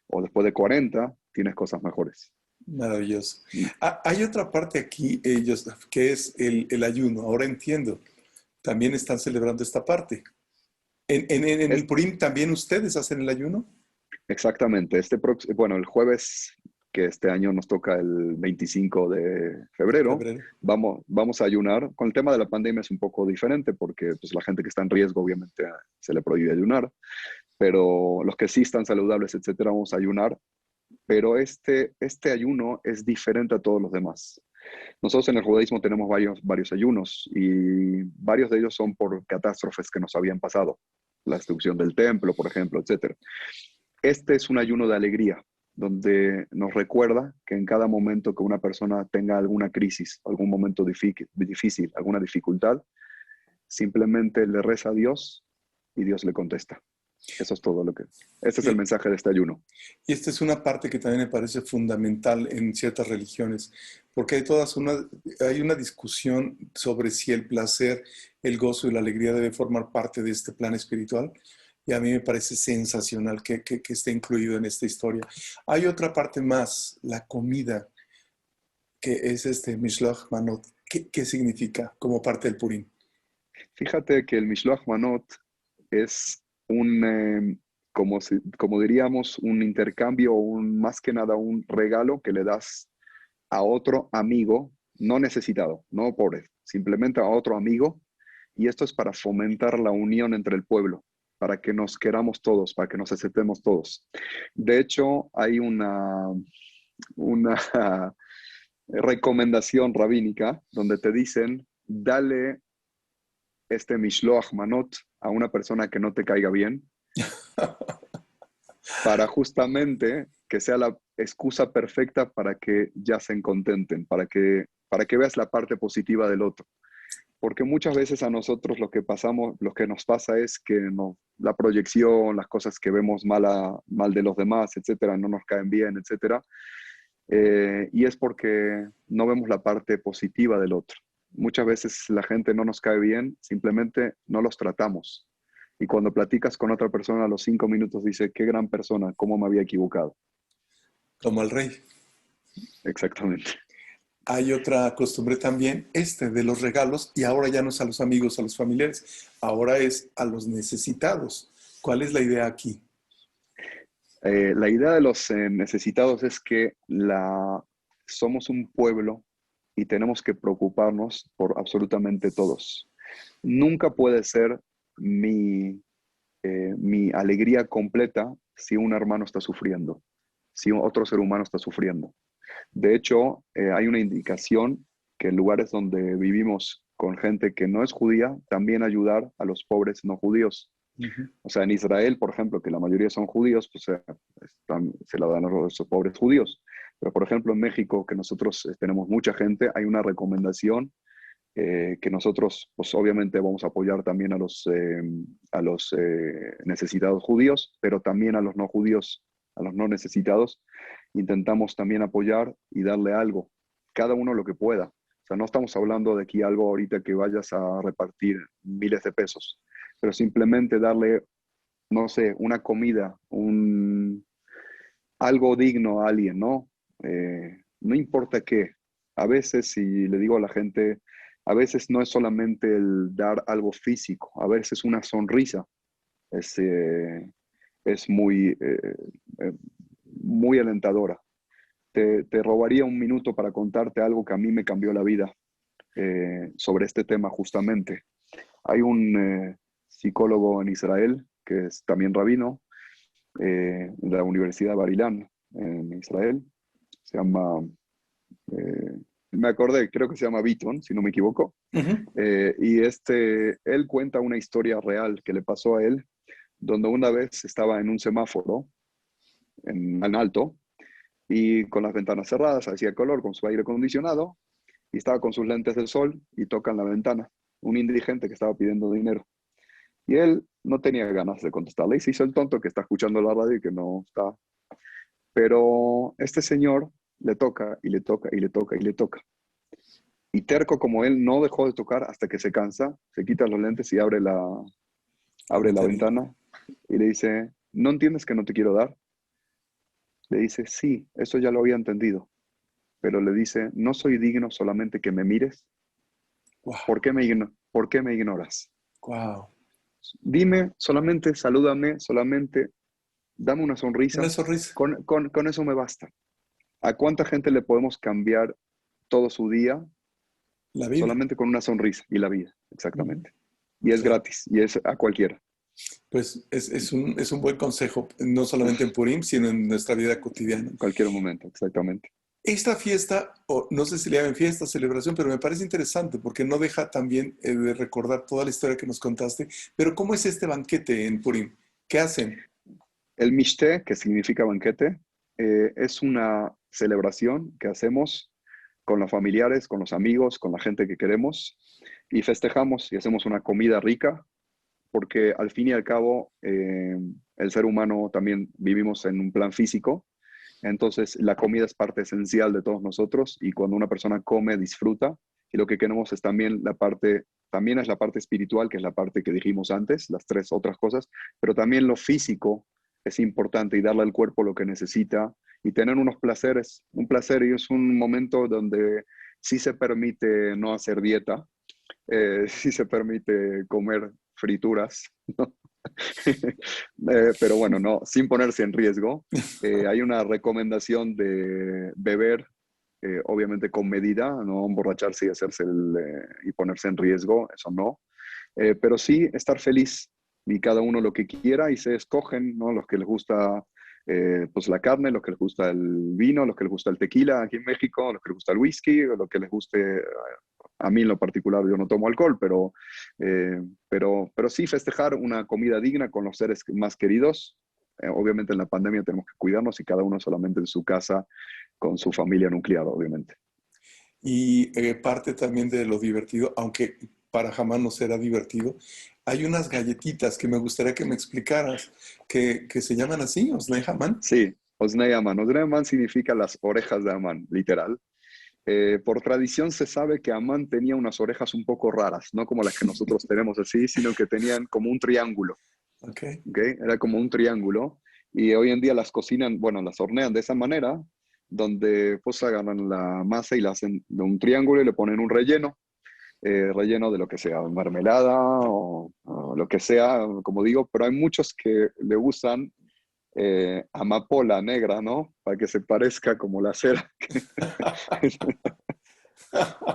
o después de 40, tienes cosas mejores. Maravilloso. Hay otra parte aquí, Joseph, que es el ayuno. Ahora entiendo. También están celebrando esta parte. En el Es, Purim también ustedes hacen el ayuno. exactamente. Bueno, el jueves, que este año nos toca el 25 de febrero, Febrero. vamos a ayunar. Con el tema de la pandemia es un poco diferente porque pues, la gente que está en riesgo obviamente se le prohíbe ayunar, pero los que sí están saludables, etcétera, vamos a ayunar. Pero este ayuno es diferente a todos los demás. Nosotros en el judaísmo tenemos varios ayunos y varios de ellos son por catástrofes que nos habían pasado. La destrucción del templo, por ejemplo, etcétera. Este es un ayuno de alegría, donde nos recuerda que en cada momento que una persona tenga alguna crisis, algún momento difícil, alguna dificultad, simplemente le reza a Dios y Dios le contesta. Eso es todo lo que... Este es el Y, mensaje de este ayuno. y esta es una parte que también me parece fundamental en ciertas religiones, porque hay una discusión sobre si el placer, el gozo y la alegría deben formar parte de este plan espiritual. Y a mí me parece sensacional que esté incluido en esta historia. Hay otra parte más, la comida, que es este Mishloach Manot. ¿Qué significa como parte del Purim? Fíjate que el Mishloach Manot es como diríamos, un intercambio, más que nada un regalo que le das a otro amigo, no necesitado, no pobre, simplemente a otro amigo. Y esto es para fomentar la unión entre el pueblo, para que nos queramos todos, para que nos aceptemos todos. De hecho, hay una recomendación rabínica donde te dicen, dale este Mishloach Manot a una persona que no te caiga bien, para justamente que sea la excusa perfecta para que ya se contenten, para que veas la parte positiva del otro. Porque muchas veces a nosotros lo que nos pasa es que la proyección, las cosas que vemos mal de los demás, etcétera, no nos caen bien, etcétera. Y es porque no vemos la parte positiva del otro. Muchas veces la gente no nos cae bien, simplemente no los tratamos. Y cuando platicas con otra persona a los 5 minutos dice, qué gran persona, cómo me había equivocado. Como el rey. Exactamente. Hay otra costumbre también, de los regalos, y ahora ya no es a los amigos, a los familiares, ahora es a los necesitados. ¿Cuál es la idea aquí? La idea de los necesitados es que somos un pueblo y tenemos que preocuparnos por absolutamente todos. Nunca puede ser mi alegría completa si un hermano está sufriendo, si otro ser humano está sufriendo. De hecho, hay una indicación que en lugares donde vivimos con gente que no es judía, también ayudar a los pobres no judíos. Ujú. O sea, en Israel, por ejemplo, que la mayoría son judíos, pues se la dan a los pobres judíos. Pero, por ejemplo, en México, que nosotros tenemos mucha gente, hay una recomendación que nosotros, pues obviamente vamos a apoyar también a los necesitados judíos, pero también a los no judíos, a los no necesitados. Intentamos también apoyar y darle algo, cada uno lo que pueda. O sea, no estamos hablando de aquí algo ahorita que vayas a repartir miles de pesos, pero simplemente darle, no sé, una comida, algo digno a alguien, ¿no? No importa qué. A veces, si le digo a la gente, a veces no es solamente el dar algo físico, a veces una sonrisa es, es muy, muy alentadora. Te robaría un minuto para contarte algo que a mí me cambió la vida sobre este tema justamente. Hay un psicólogo en Israel que es también rabino de la Universidad de Bar-Ilan en Israel. Se llama, me acordé, creo que se llama Beaton, si no me equivoco. Ujú. Y él cuenta una historia real que le pasó a él, donde una vez estaba en un semáforo en alto y con las ventanas cerradas, hacía calor con su aire acondicionado y estaba con sus lentes del sol y toca en la ventana un indigente que estaba pidiendo dinero. Y él no tenía ganas de contestarle y se hizo el tonto que está escuchando la radio y que no está. Pero este señor le toca y le toca y le toca y le toca. Y terco como él no dejó de tocar hasta que se cansa, se quita los lentes y abre la ventana y le dice, ¿no entiendes que no te quiero dar? Le dice, sí, eso ya lo había entendido. Pero le dice, no soy digno solamente que me mires. Wow, ¿Por qué me ignoras? wow. Dime, solamente salúdame, solamente dame una Una sonrisa. sonrisa. Con eso me basta. ¿A cuánta gente le podemos cambiar todo su día La vida. solamente con una sonrisa y la vida? Ujú. Exactamente. Y es Claro. gratis y es a cualquiera. Pues es un buen consejo, no solamente en Purim, sino en nuestra vida cotidiana. En cualquier momento, exactamente. Esta fiesta, o no sé si le llaman fiesta, celebración, pero me parece interesante porque no deja también de recordar toda la historia que nos contaste. Pero ¿cómo es este banquete en Purim? ¿Qué hacen? El Mishte, que significa banquete, es una celebración que hacemos con los familiares, con los amigos, con la gente que queremos y festejamos y hacemos una comida rica porque al fin y al cabo el ser humano también vivimos en un plan físico, entonces la comida es parte esencial de todos nosotros y cuando una persona come, disfruta y lo que queremos es también es la parte espiritual, que es la parte que dijimos antes, las tres otras cosas, pero también lo físico es importante y darle al cuerpo lo que necesita y tener unos placeres, un placer y es un momento donde sí se permite no hacer dieta, sí se permite comer frituras, ¿no? Pero bueno, no, sin ponerse en riesgo. Hay una recomendación de beber, obviamente con medida, no emborracharse y y ponerse en riesgo, eso no. Pero sí estar feliz y cada uno lo que quiera y se escogen, ¿no? Los que les gusta pues la carne, los que les gusta el vino, los que les gusta el tequila aquí en México, los que les gusta el whisky, o lo que les guste. A mí en lo particular yo no tomo alcohol, pero sí festejar una comida digna con los seres más queridos. Obviamente en la pandemia tenemos que cuidarnos y cada uno solamente en su casa con su familia nuclear, obviamente. Y parte también de lo divertido, aunque para jamás no será divertido, hay unas galletitas que me gustaría que me explicaras, que se llaman así, Osnei Haman. Sí, Oznei Amán. Oznei Amán significa las orejas de Amán, literal. Por tradición se sabe que Amán tenía unas orejas un poco raras, no como las que nosotros tenemos así, sino que tenían como un triángulo, Ok, ¿ok? Era como un triángulo y hoy en día las cocinan, bueno, las hornean de esa manera, donde pues agarran la masa y la hacen de un triángulo y le ponen un relleno, relleno de lo que sea, mermelada o lo que sea, como digo, pero hay muchos que le usan amapola negra, ¿no? Para que se parezca como la cera.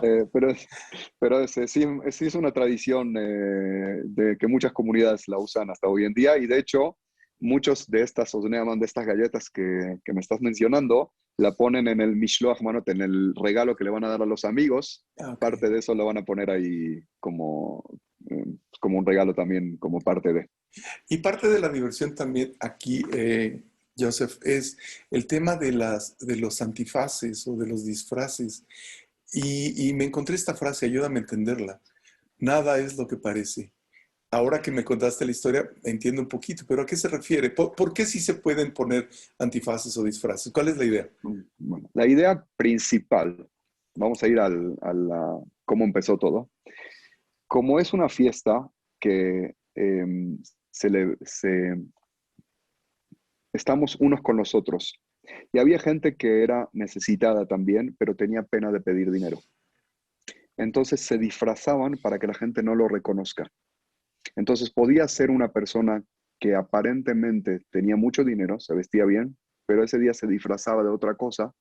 Eh, pero sí es una tradición de que muchas comunidades la usan hasta hoy en día y de hecho muchos de estas osneaman, de estas galletas que me estás mencionando, la ponen en el Mishloach Manot, en el regalo que le van a dar a los amigos. ok. Parte de eso lo van a poner ahí como un regalo también, como parte de. Y parte de la diversión también aquí, Joseph, es el tema de de los antifaces o de los disfraces. Y me encontré esta frase, ayúdame a entenderla. Nada es lo que parece. Ahora que me contaste la historia, entiendo un poquito, pero ¿a qué se refiere? ¿Por qué sí se pueden poner antifaces o disfraces? ¿Cuál es la idea? Bueno, la idea principal, vamos a ir cómo empezó todo. Como es una fiesta que estamos unos con los otros. Y había gente que era necesitada también, pero tenía pena de pedir dinero. Entonces se disfrazaban para que la gente no lo reconozca. Entonces podía ser una persona que aparentemente tenía mucho dinero, se vestía bien, pero ese día se disfrazaba de otra cosa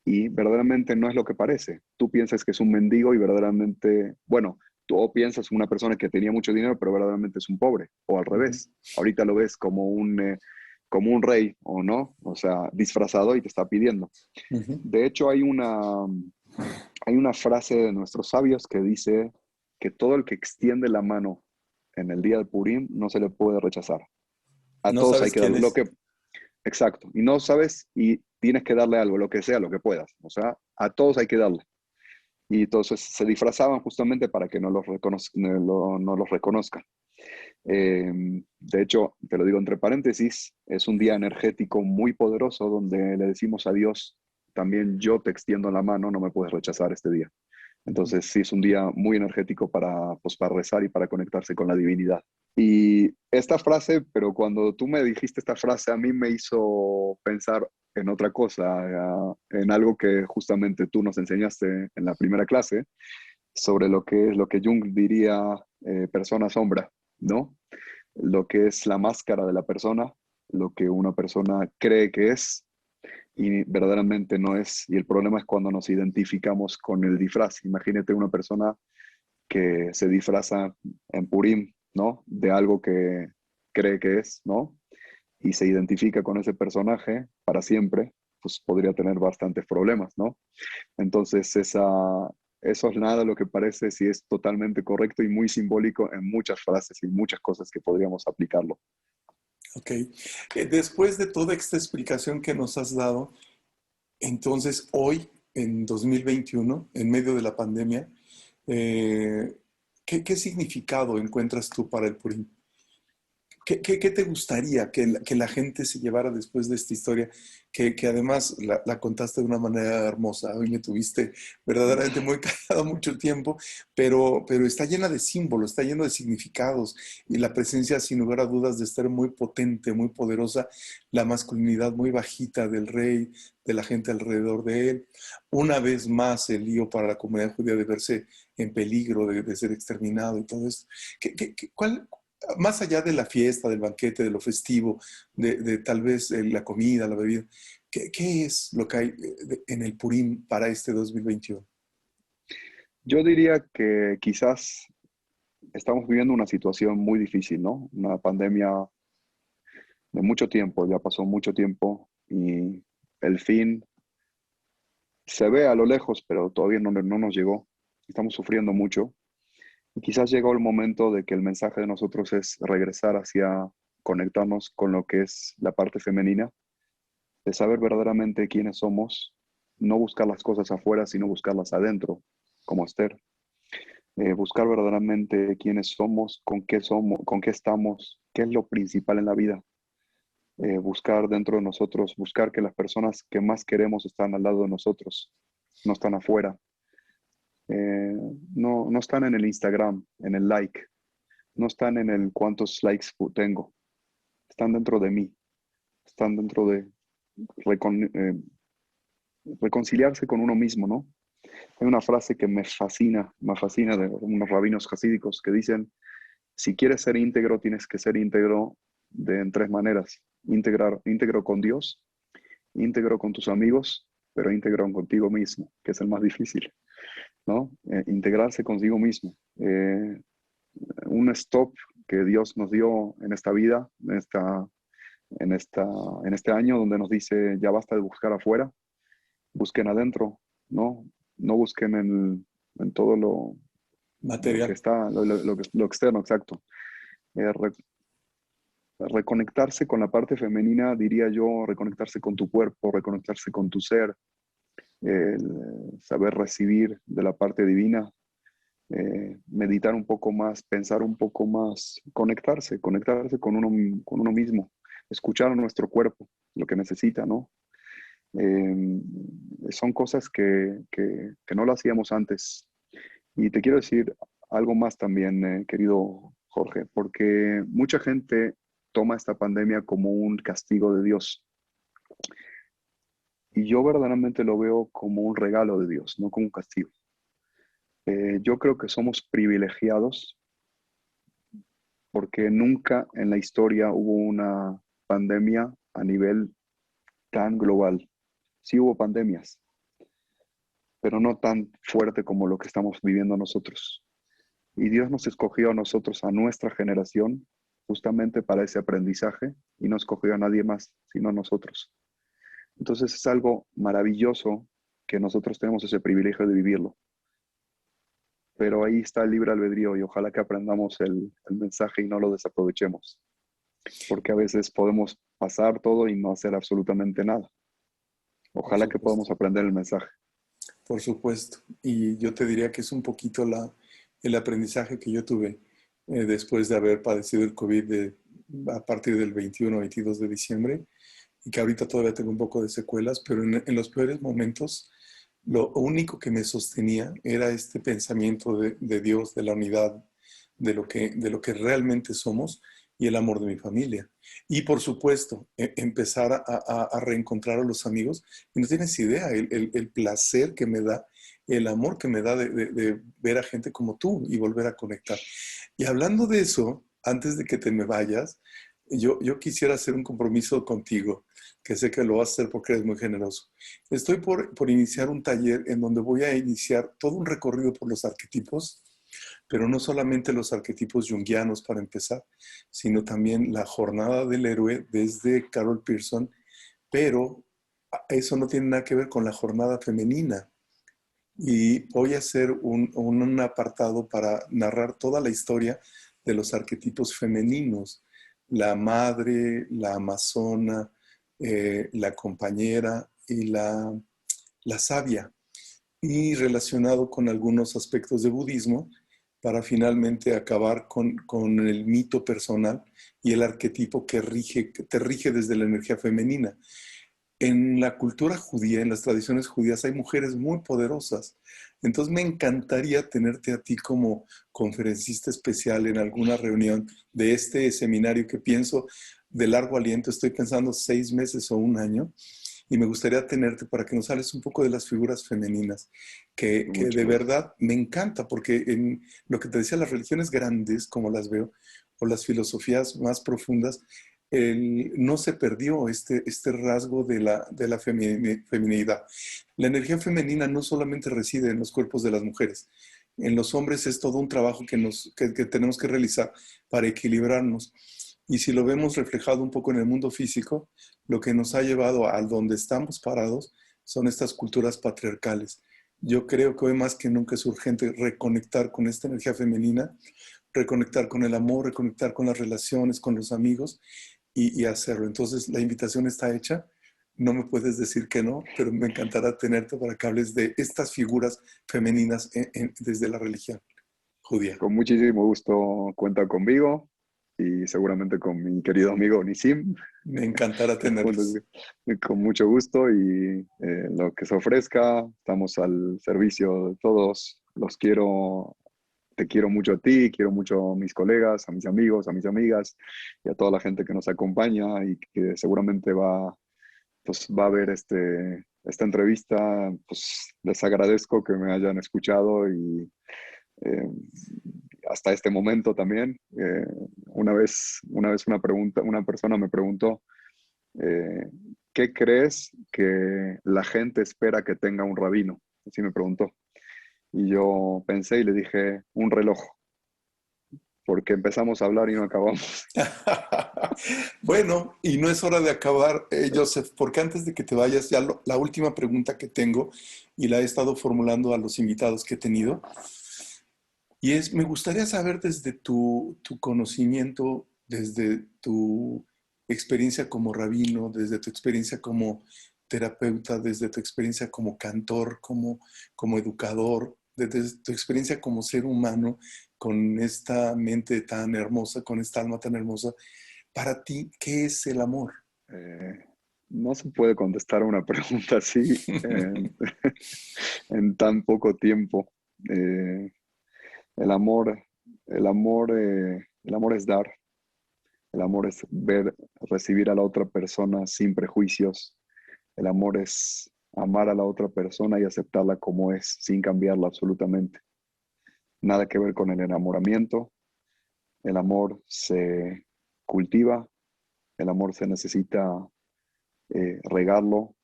y verdaderamente no es lo que parece. Tú piensas que es un mendigo y verdaderamente, bueno, tú piensas una persona que tenía mucho dinero, pero verdaderamente es un pobre, o al Ujú, revés. Ahorita lo ves como un rey, ¿o no? O sea, disfrazado y te está pidiendo. ujú. De hecho, hay una frase de nuestros sabios que dice que todo el que extiende la mano en el día de Purim no se le puede rechazar. A No todos hay sabes que quién darle lo es. que, exacto, y no sabes y tienes que darle algo, lo que sea, lo que puedas. O sea, a todos hay que darle. Y entonces se disfrazaban justamente para que no los reconozcan. De hecho, te lo digo entre paréntesis, es un día energético muy poderoso donde le decimos a Dios, también yo te extiendo la mano, no me puedes rechazar este día. Ujú. Entonces sí es un día muy energético pues, para rezar y para conectarse con la divinidad. Y esta frase, pero cuando tú me dijiste esta frase, a mí me hizo pensar en otra cosa, en algo que justamente tú nos enseñaste en la primera clase, sobre lo que es lo que Jung diría persona sombra, ¿no? Lo que es la máscara de la persona, lo que una persona cree que es y verdaderamente no es. Y el problema es cuando nos identificamos con el disfraz. Imagínate una persona que se disfraza en Purim, ¿no? De algo que cree que es, ¿no? Y se identifica con ese personaje para siempre, pues podría tener bastantes problemas, ¿no? Entonces, eso es nada lo que parece, si es totalmente correcto y muy simbólico en muchas frases y muchas cosas que podríamos aplicarlo. Ok. Después de toda esta explicación que nos has dado, entonces hoy, en 2021, en medio de la pandemia, eh, ¿qué significado encuentras tú para el Purim? ¿Qué te gustaría que la gente se llevara después de esta historia? Que además la contaste de una manera hermosa. Hoy me tuviste verdaderamente muy callado mucho tiempo, pero está llena de símbolos, está lleno de significados y la presencia, sin lugar a dudas, de estar muy potente, muy poderosa, la masculinidad muy bajita del rey, de la gente alrededor de él. Una vez más, el lío para la comunidad judía de verse en peligro, de ser exterminado y todo esto. ¿Cuál, más allá de la fiesta, del banquete, de lo festivo, de tal vez la comida, la bebida, qué es lo que hay en el Purim para este 2021? Yo diría que quizás estamos viviendo una situación muy difícil, ¿no? Una pandemia de mucho tiempo, ya pasó mucho tiempo y el fin se ve a lo lejos, pero todavía no nos llegó. Estamos sufriendo mucho y quizás llegó el momento de que el mensaje de nosotros es regresar hacia conectarnos con lo que es la parte femenina, de saber verdaderamente quiénes somos, no buscar las cosas afuera, sino buscarlas adentro, como Esther. Buscar verdaderamente quiénes somos, con qué estamos, qué es lo principal en la vida. Buscar dentro de nosotros, buscar que las personas que más queremos están al lado de nosotros, no están afuera. Eh, no están en el Instagram, en el like, no están en el cuántos likes tengo, están dentro de mí, están dentro de recon- eh, reconciliarse con uno mismo, ¿no? Hay una frase que me fascina de unos rabinos hasídicos que dicen, si quieres ser íntegro, tienes que ser íntegro en tres maneras. Íntegro con Dios, íntegro con tus amigos, pero íntegro contigo mismo, que es el más difícil, ¿no? Integrarse consigo mismo. Un stop que Dios nos dio en esta vida, en, esta, en este año, donde nos dice, ya basta de buscar afuera, busquen adentro, ¿no? No busquen en todo lo que Material. está, lo externo, exacto. Re, reconectarse con la parte femenina, diría yo, reconectarse con tu cuerpo, reconectarse con tu ser, saber recibir de la parte divina, meditar un poco más, pensar un poco más, conectarse con uno mismo, escuchar a nuestro cuerpo, lo que necesita, ¿no? Eh, Son cosas que no lo hacíamos antes. Y te quiero decir algo más también, querido Jorge, porque mucha gente toma esta pandemia como un castigo de Dios. Y yo verdaderamente lo veo como un regalo de Dios, no como un castigo. Yo creo que somos privilegiados porque nunca en la historia hubo una pandemia a nivel tan global. Sí hubo pandemias, pero no tan fuerte como lo que estamos viviendo nosotros. Y Dios nos escogió a nosotros, a nuestra generación, justamente para ese aprendizaje y no escogió a nadie más, sino a nosotros. Entonces es algo maravilloso que nosotros tenemos ese privilegio de vivirlo. Pero ahí está el libre albedrío y ojalá que aprendamos el mensaje y no lo desaprovechemos, porque a veces podemos pasar todo y no hacer absolutamente nada. Por Ojalá que supuesto. podamos aprender el mensaje. Por supuesto. Y yo te diría que es un poquito el aprendizaje que yo tuve después de haber padecido el COVID a partir del 21 22 de diciembre y que ahorita todavía tengo un poco de secuelas, pero en los peores momentos lo único que me sostenía era este pensamiento de Dios, de la unidad, de lo que realmente somos y el amor de mi familia. Y por supuesto, empezar a reencontrar a los amigos. Y no tienes idea el placer que me da, el amor que me da de ver a gente como tú y volver a conectar. Y hablando de eso, antes de que te me vayas, yo quisiera hacer un compromiso contigo, que sé que lo vas a hacer porque eres muy generoso. Estoy por iniciar un taller en donde voy a iniciar todo un recorrido por los arquetipos, pero no solamente los arquetipos junguianos para empezar, sino también la jornada del héroe desde Carol Pearson, pero eso no tiene nada que ver con la jornada femenina. Y voy a hacer un apartado para narrar toda la historia de los arquetipos femeninos, la madre, la amazona, la compañera y la sabia, y relacionado con algunos aspectos de budismo para finalmente acabar con el mito personal y el arquetipo que te rige desde la energía femenina. En la cultura judía, en las tradiciones judías, hay mujeres muy poderosas. Entonces me encantaría tenerte a ti como conferencista especial en alguna reunión de este seminario que pienso de largo aliento. Estoy pensando 6 meses o un año y me gustaría tenerte para que nos hables un poco de las figuras femeninas, que, Con que mucho de gusto. verdad me encanta, porque en lo que te decía, las religiones grandes, como las veo, o las filosofías más profundas, no se perdió este rasgo de la feminidad. La energía femenina no solamente reside en los cuerpos de las mujeres, en los hombres es todo un trabajo que tenemos que realizar para equilibrarnos. Y si lo vemos reflejado un poco en el mundo físico, lo que nos ha llevado a donde estamos parados son estas culturas patriarcales. Yo creo que hoy más que nunca es urgente reconectar con esta energía femenina, reconectar con el amor, reconectar con las relaciones, con los amigos y hacerlo. Entonces la invitación está hecha. No me puedes decir que no, pero me encantará tenerte para que hables de estas figuras femeninas desde la religión judía. Con muchísimo gusto cuenta conmigo y seguramente con mi querido amigo Nisim. Me encantará Entonces, tenerlos. con mucho gusto y lo que se ofrezca, estamos al servicio de todos. Los quiero, te quiero mucho a ti, quiero mucho a mis colegas, a mis amigos, a mis amigas y a toda la gente que nos acompaña y que seguramente va a ver esta entrevista. Pues les agradezco que me hayan escuchado y eh, hasta este momento también. Una persona me preguntó, eh, ¿qué crees que la gente espera que tenga un rabino? Así me preguntó. Y yo pensé y le dije, un reloj, porque empezamos a hablar y no acabamos. Bueno, y no es hora de acabar, Joseph, porque antes de que te vayas, ya la última pregunta que tengo y la he estado formulando a los invitados que he tenido, y me gustaría saber desde tu conocimiento, desde tu experiencia como rabino, desde tu experiencia como terapeuta, desde tu experiencia como cantor, como educador, desde tu experiencia como ser humano, con esta mente tan hermosa, con esta alma tan hermosa, para ti, ¿qué es el amor? Eh, no se puede contestar a una pregunta así en tan poco tiempo. Eh, el amor, el amor es dar. El amor es ver, recibir a la otra persona sin prejuicios. El amor es amar a la otra persona y aceptarla como es, sin cambiarla absolutamente. Nada que ver con el enamoramiento. El amor se cultiva, el amor se necesita regarlo.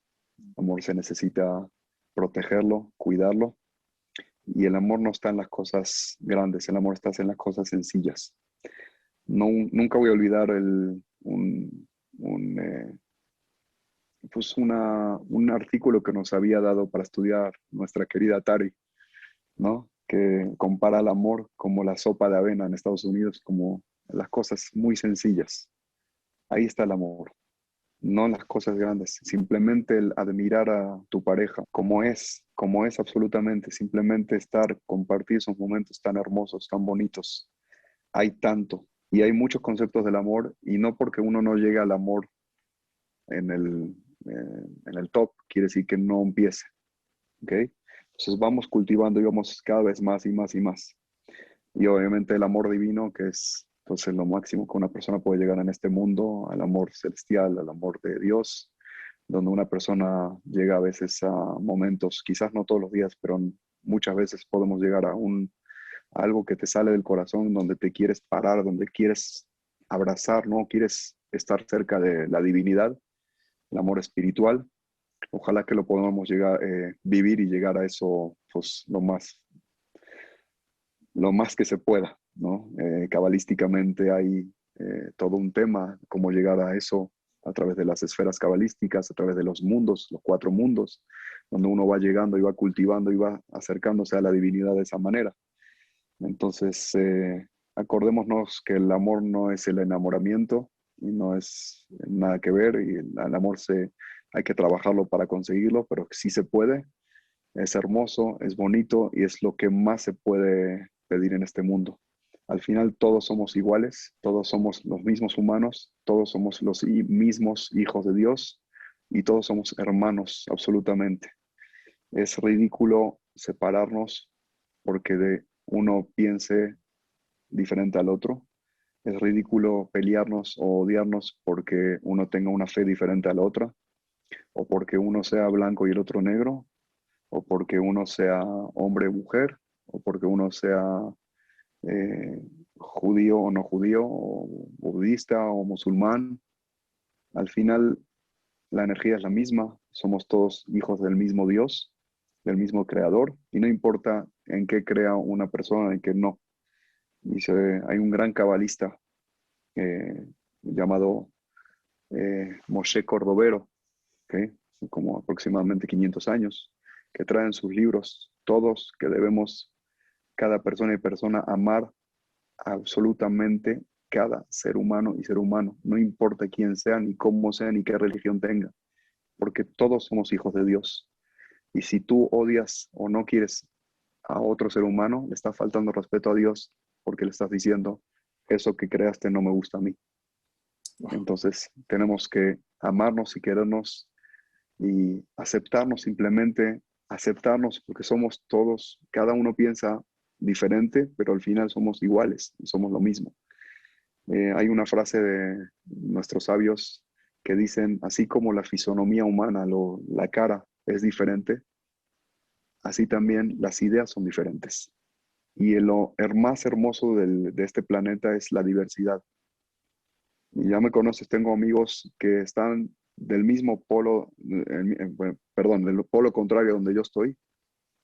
Amor se necesita protegerlo, cuidarlo. Y el amor no está en las cosas grandes, el amor está en las cosas sencillas. No, nunca voy a olvidar un artículo que nos había dado para estudiar nuestra querida Tari, ¿no? Que compara el amor como la sopa de avena en Estados Unidos, como las cosas muy sencillas. Ahí está el amor, no las cosas grandes. Simplemente el admirar a tu pareja como es absolutamente. Simplemente estar, compartir esos momentos tan hermosos, tan bonitos. Hay tanto. Y hay muchos conceptos del amor, y no porque uno no llegue al amor en el top, quiere decir que no empiece. ¿Ok? Entonces vamos cultivando y vamos cada vez más y más y más. Y obviamente el amor divino, que es entonces lo máximo que una persona puede llegar en este mundo, al amor celestial, al amor de Dios, donde una persona llega a veces a momentos, quizás no todos los días, pero muchas veces podemos llegar a algo que te sale del corazón, donde te quieres parar, donde quieres abrazar, ¿no? Quieres estar cerca de la divinidad, el amor espiritual. Ojalá que lo podamos llegar, vivir y llegar a eso, pues lo más que se pueda, ¿no? Cabalísticamente hay todo un tema, cómo llegar a eso a través de las esferas cabalísticas, a través de los mundos, los 4 mundos, donde uno va llegando y va cultivando y va acercándose a la divinidad de esa manera. Entonces, acordémonos que el amor no es el enamoramiento y no es nada que ver, y el amor hay que trabajarlo para conseguirlo, pero sí se puede. Es hermoso, es bonito y es lo que más se puede pedir en este mundo. Al final todos somos iguales, todos somos los mismos humanos, todos somos los mismos hijos de Dios y todos somos hermanos absolutamente. Es ridículo separarnos porque uno piense diferente al otro. Es ridículo pelearnos o odiarnos porque uno tenga una fe diferente a la otra, o porque uno sea blanco y el otro negro, o porque uno sea hombre o mujer, o porque uno sea judío o no judío, o budista o musulmán. Al final, la energía es la misma, somos todos hijos del mismo Dios, del mismo Creador, y no importa en qué crea una persona, en qué no. Hay un gran cabalista llamado Moshe Cordovero, ¿okay? Como aproximadamente 500 años, que trae en sus libros todos que debemos, cada persona y persona, amar absolutamente cada ser humano y ser humano, no importa quién sea, ni cómo sea, ni qué religión tenga, porque todos somos hijos de Dios. Y si tú odias o no quieres a otro ser humano, le estás faltando respeto a Dios, porque le estás diciendo, eso que creaste no me gusta a mí. Entonces tenemos que amarnos y querernos y aceptarnos, simplemente aceptarnos, porque somos todos, cada uno piensa diferente, pero al final somos iguales, somos lo mismo. Hay una frase de nuestros sabios que dicen, así como la fisonomía humana, la cara es diferente, así también las ideas son diferentes. Y lo más hermoso de este planeta es la diversidad. Y ya me conoces, tengo amigos que están del mismo polo, bueno, perdón, del polo contrario donde yo estoy,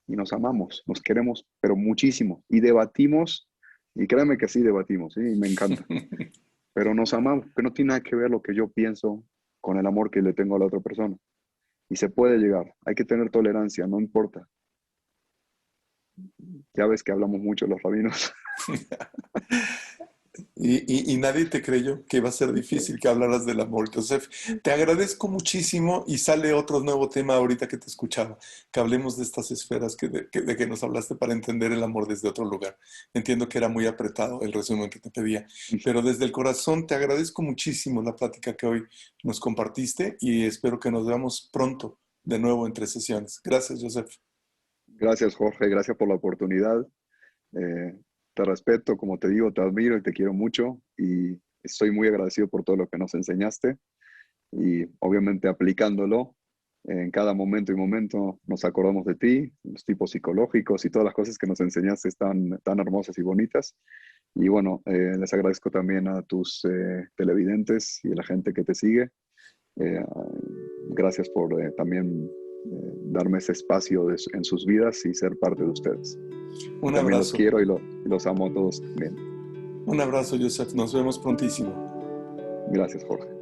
y nos amamos, nos queremos, pero muchísimo. Y debatimos, y créanme que sí debatimos, ¿sí? Y me encanta. Pero nos amamos, que no tiene nada que ver lo que yo pienso con el amor que le tengo a la otra persona. Y se puede llegar, hay que tener tolerancia, no importa. Ya ves que hablamos mucho los rabinos. Y nadie te creyó que iba a ser difícil que hablaras del amor, Joseph. Te agradezco muchísimo y sale otro nuevo tema ahorita que te escuchaba, que hablemos de estas esferas de que nos hablaste para entender el amor desde otro lugar. Entiendo que era muy apretado el resumen que te pedía, pero desde el corazón te agradezco muchísimo la plática que hoy nos compartiste y espero que nos veamos pronto de nuevo entre sesiones. Gracias, Joseph. Gracias, Jorge, gracias por la oportunidad. Eh, Te respeto, como te digo, te admiro y te quiero mucho y estoy muy agradecido por todo lo que nos enseñaste y obviamente aplicándolo en cada momento y momento nos acordamos de ti, los tipos psicológicos y todas las cosas que nos enseñaste están tan hermosas y bonitas. Y bueno, les agradezco también a tus televidentes y a la gente que te sigue. Eh, gracias por también darme ese espacio en sus vidas y ser parte de ustedes. Un También los abrazo. quiero y los amo a todos también. Un abrazo, Joseph. Nos vemos prontísimo. Gracias, Jorge.